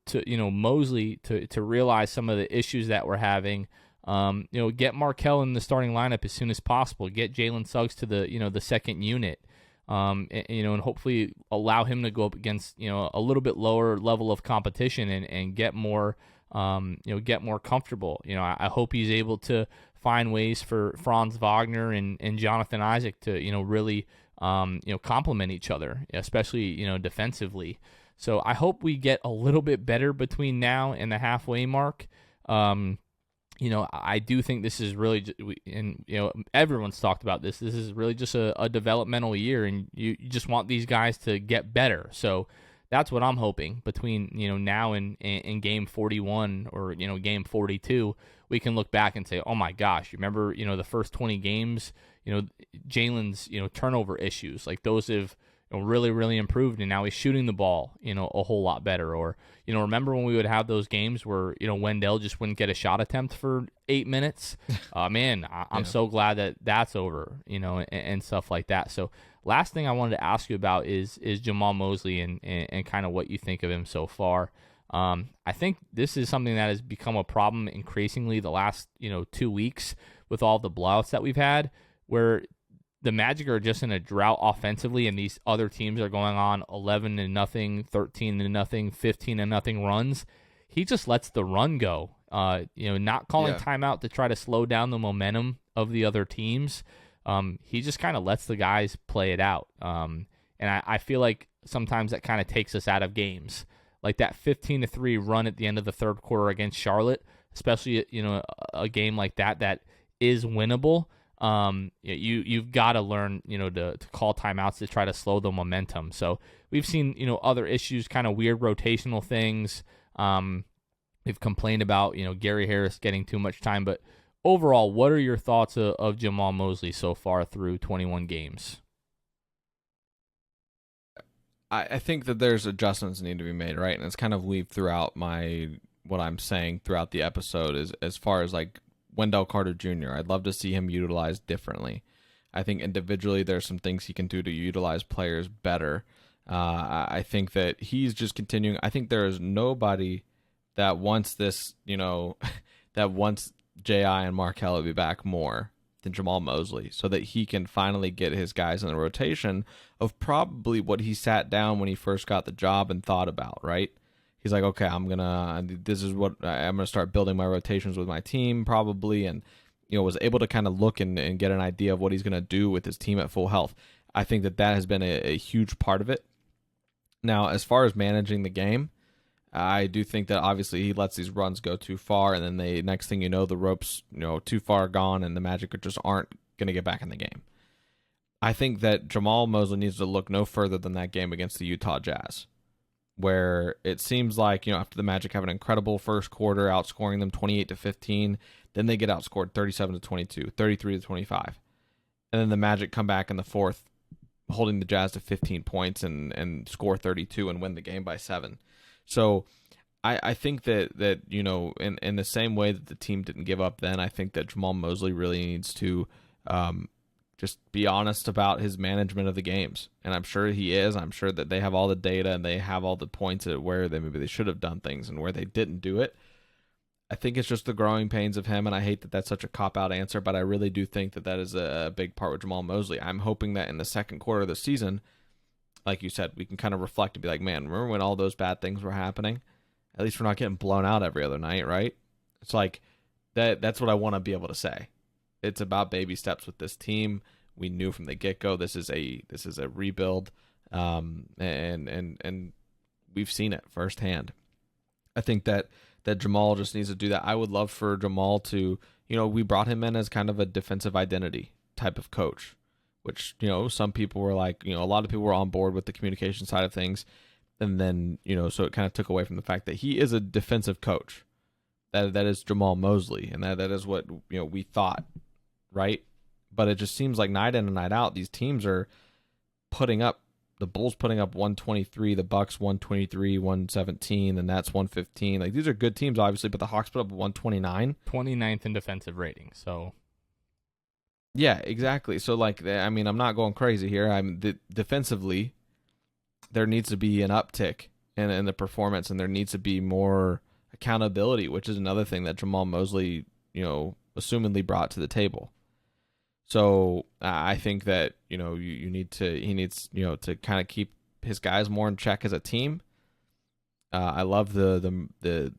to Mosley to realize some of the issues that we're having. Get Markelle in the starting lineup as soon as possible. Get Jalen Suggs to the second unit. And hopefully allow him to go up against a little bit lower level of competition and get more get more comfortable. I hope he's able to find ways for Franz Wagner and Jonathan Isaac to really complement each other, especially defensively. So I hope we get a little bit better between now and the halfway mark. I do think this is really, and everyone's talked about this. This is really just a developmental year, and you just want these guys to get better. So that's what I'm hoping between now and game 41 or game 42. We can look back and say, oh my gosh, you remember the first 20 games, Jalen's turnover issues, like those have really, really improved, and now he's shooting the ball, a whole lot better. Or, remember when we would have those games where, Wendell just wouldn't get a shot attempt for 8 minutes? Man, I'm so glad that that's over, and stuff like that. So last thing I wanted to ask you about is Jamal Mosley and kind of what you think of him so far. I think this is something that has become a problem increasingly the last, 2 weeks with all the blowouts that we've had, where the Magic are just in a drought offensively, and these other teams are going on 11-0, 13-0, 15-0 runs. He just lets the run go. Not calling timeout to try to slow down the momentum of the other teams. He just kind of lets the guys play it out. And I feel like sometimes that kind of takes us out of games. Like that 15-3 run at the end of the third quarter against Charlotte, especially a game like that is winnable. You've got to learn, to call timeouts to try to slow the momentum. So we've seen, other issues, kind of weird rotational things. We've complained about, Gary Harris getting too much time, but overall, what are your thoughts of Jamal Mosley so far through 21 games? I think that there's adjustments that need to be made, right? And it's kind of weaved throughout what I'm saying throughout the episode is as far as like Wendell Carter Jr. I'd love to see him utilized differently. I think individually there's some things he can do to utilize players better. I think that he's just continuing. I think there is nobody that wants this, that wants J.I. and Markelle to be back more than Jamal Mosley, so that he can finally get his guys in the rotation of probably what he sat down when he first got the job and thought about, right? He's like, okay, this is what I'm going to start building my rotations with my team probably. And, was able to kind of look and get an idea of what he's going to do with his team at full health. I think that has been a huge part of it. Now, as far as managing the game, I do think that obviously he lets these runs go too far. And then next thing you know, the rope's, too far gone and the Magic just aren't going to get back in the game. I think that Jamal Mosley needs to look no further than that game against the Utah Jazz, where it seems like, after the Magic have an incredible first quarter, outscoring them 28-15, then they get outscored 37-22, 33-25. And then the Magic come back in the fourth, holding the Jazz to 15 points and score 32 and win the game by 7. So I think that in the same way that the team didn't give up then, I think that Jamal Mosley really needs to just be honest about his management of the games. And I'm sure he is. I'm sure that they have all the data and they have all the points at where maybe they should have done things and where they didn't do it. I think it's just the growing pains of him, and I hate that that's such a cop-out answer, but I really do think that is a big part with Jamal Mosley. I'm hoping that in the second quarter of the season, like you said, we can kind of reflect and be like, man, remember when all those bad things were happening? At least we're not getting blown out every other night, right? It's like that's what I want to be able to say. It's about baby steps with this team. We knew from the get-go this is a rebuild, and we've seen it firsthand. I think that Jamal just needs to do that. I would love for Jamal to, we brought him in as kind of a defensive identity type of coach, which, some people were like, a lot of people were on board with the communication side of things. And then, so it kind of took away from the fact that he is a defensive coach. That is Jamal Mosley, and that is what, we thought, right? But it just seems like night in and night out, these teams are putting up, the Bulls putting up 123, the Bucks 123, 117, the Nets 115. Like, these are good teams, obviously, but the Hawks put up 129. 29th in defensive rating, so. Yeah, exactly. So, like, I'm not going crazy here. Defensively, there needs to be an uptick in the performance, and there needs to be more accountability, which is another thing that Jamal Mosley, assumedly brought to the table. So I think that, he needs to kind of keep his guys more in check as a team. I love the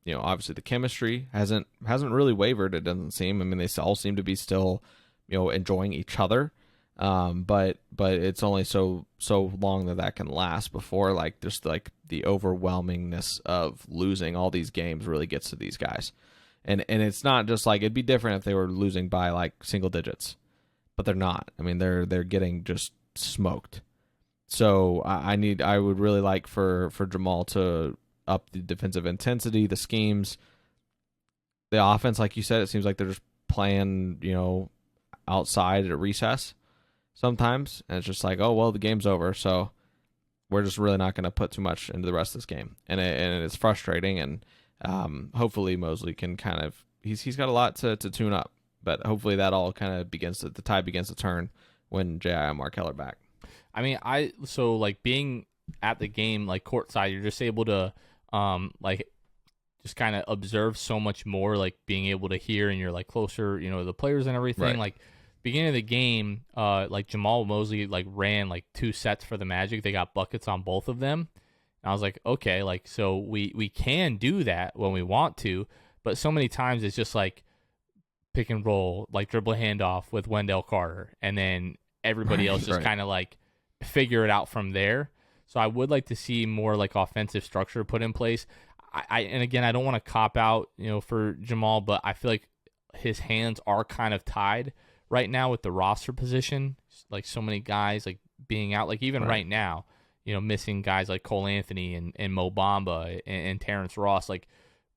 obviously the chemistry hasn't really wavered. It doesn't seem. I mean, they all seem to be still, enjoying each other. But it's only so long that can last before, like, just like the overwhelmingness of losing all these games really gets to these guys. And it's not just like, it'd be different if they were losing by like single digits, but they're not. I mean, they're getting just smoked. So I would really like for Jamal to up the defensive intensity, the schemes, the offense. Like you said, it seems like they're just playing, outside at recess sometimes, and it's just like, oh well, the game's over, so we're just really not going to put too much into the rest of this game, and it's frustrating. And hopefully Mosley can kind of, he's got a lot to tune up, but hopefully that all kind of the tide begins to turn when J.I. and Markelle are back. I mean, so like being at the game, like courtside, you're just able to like just kind of observe so much more, like being able to hear, and you're like closer, to the players and everything. Right. Like beginning of the game, like Jamal Mosley like ran like 2 sets for the Magic. They got buckets on both of them. And I was like, okay, like, so we can do that when we want to, but so many times it's just like pick and roll, like dribble handoff with Wendell Carter, and then everybody else just kind of like figure it out from there. So I would like to see more like offensive structure put in place. And again, I don't want to cop out, for Jamal, but I feel like his hands are kind of tied right now with the roster position. Like so many guys like being out, like even right now, missing guys like Cole Anthony and Mo Bamba and Terrence Ross, like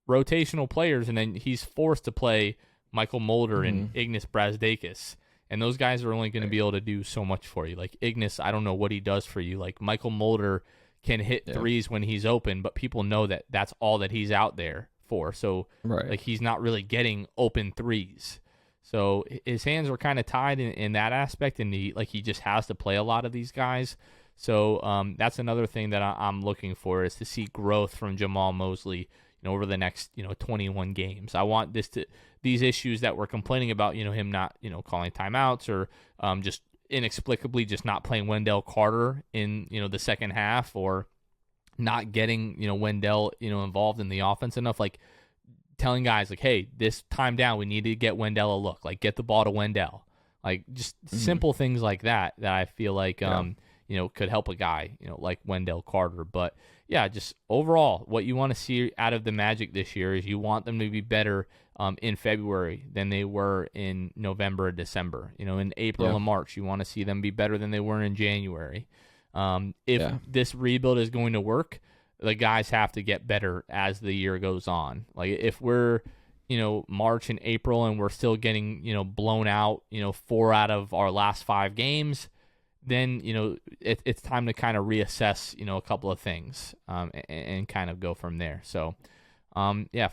rotational players, and then he's forced to play Michael Mulder and Ignas Brazdeikis. And those guys are only going to be able to do so much for you. Like Ignas, I don't know what he does for you. Like Michael Mulder can hit threes when he's open, but people know that that's all that he's out there for. So like he's not really getting open threes. So his hands are kind of tied in that aspect, and he just has to play a lot of these guys. So that's another thing that I'm looking for, is to see growth from Jamal Mosley, over the next 21 games. I want these issues that we're complaining about, him not calling timeouts, or just inexplicably just not playing Wendell Carter in the second half, or not getting Wendell involved in the offense enough. Like telling guys like, hey, this time down, we need to get Wendell a look. Like get the ball to Wendell. Like just simple things like that I feel like could help a guy like Wendell Carter. But yeah, just overall, what you want to see out of the Magic this year is you want them to be better in February than they were in November or December. In April and March, you want to see them be better than they were in January. If this rebuild is going to work, the guys have to get better as the year goes on. Like if we're, March and April and we're still getting, blown out, 4 out of our last 5 games, then, it's time to kind of reassess, a couple of things and kind of go from there. So,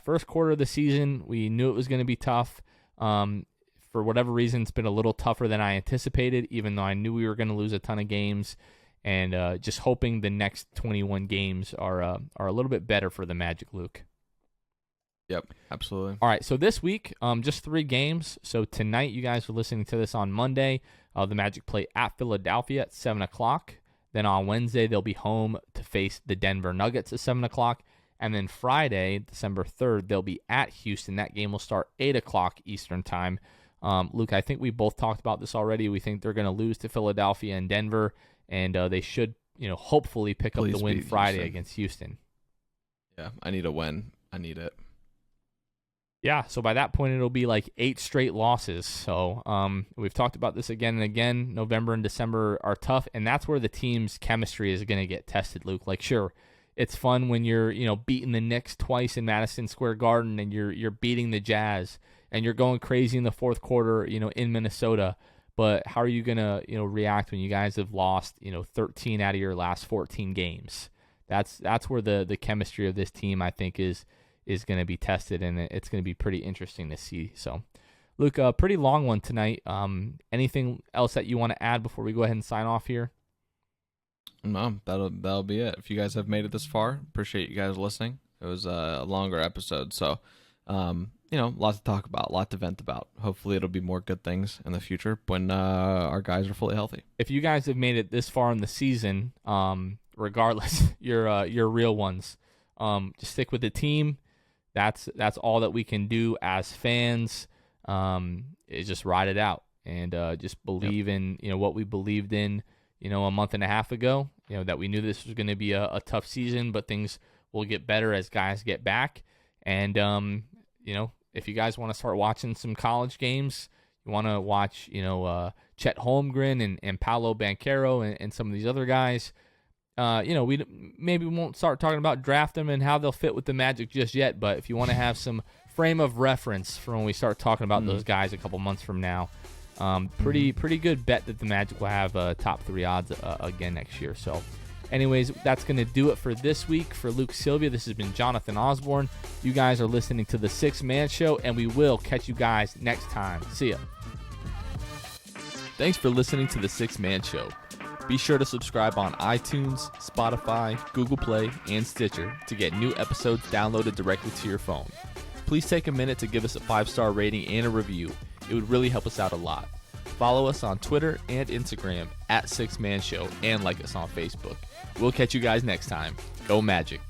first quarter of the season, we knew it was going to be tough. For whatever reason, it's been a little tougher than I anticipated, even though I knew we were going to lose a ton of games. And just hoping the next 21 games are a little bit better for the Magic, Luke. Yep, absolutely. All right, so this week, just 3 games. So tonight, you guys are listening to this on Monday. The Magic play at Philadelphia at 7 o'clock. Then on Wednesday, they'll be home to face the Denver Nuggets at 7 o'clock. And then Friday, December 3rd, they'll be at Houston. That game will start 8 o'clock Eastern time. Luke, I think we both talked about this already. We think they're going to lose to Philadelphia and Denver, and they should, hopefully pick up the win Friday against Houston. Yeah, I need a win. I need it. Yeah, so by that point it'll be like 8 straight losses. So we've talked about this again and again. November and December are tough, and that's where the team's chemistry is going to get tested, Luke. Like, sure, it's fun when you're beating the Knicks twice in Madison Square Garden, and you're beating the Jazz, and you're going crazy in the fourth quarter, in Minnesota. But how are you going to react when you guys have lost 13 out of your last 14 games? That's where the chemistry of this team, I think, is going to be tested, and it's going to be pretty interesting to see. So, Luke, a pretty long one tonight. Anything else that you want to add before we go ahead and sign off here? No, that'll be it. If you guys have made it this far, appreciate you guys listening. It was a longer episode, so lots to talk about, a lot to vent about. Hopefully it'll be more good things in the future when our guys are fully healthy. If you guys have made it this far in the season, regardless, you're real ones. Just stick with the team. That's all that we can do as fans. Is just ride it out and just believe in what we believed in a month and a half ago. That we knew this was going to be a tough season, but things will get better as guys get back. And if you guys want to start watching some college games, you want to watch Chet Holmgren and Paolo Banchero and some of these other guys. We maybe won't start talking about draft them and how they'll fit with the Magic just yet, but if you want to have some frame of reference for when we start talking about those guys a couple months from now, pretty good bet that the Magic will have top 3 odds again next year. So anyways, that's going to do it for this week. For Luke Sylvia, this has been Jonathan Osborne. You guys are listening to The Sixth Man Show, and we will catch you guys next time. See ya. Thanks for listening to The Sixth Man Show. Be sure to subscribe on iTunes, Spotify, Google Play, and Stitcher to get new episodes downloaded directly to your phone. Please take a minute to give us a 5-star rating and a review. It would really help us out a lot. Follow us on Twitter and Instagram @6Man Show and like us on Facebook. We'll catch you guys next time. Go Magic.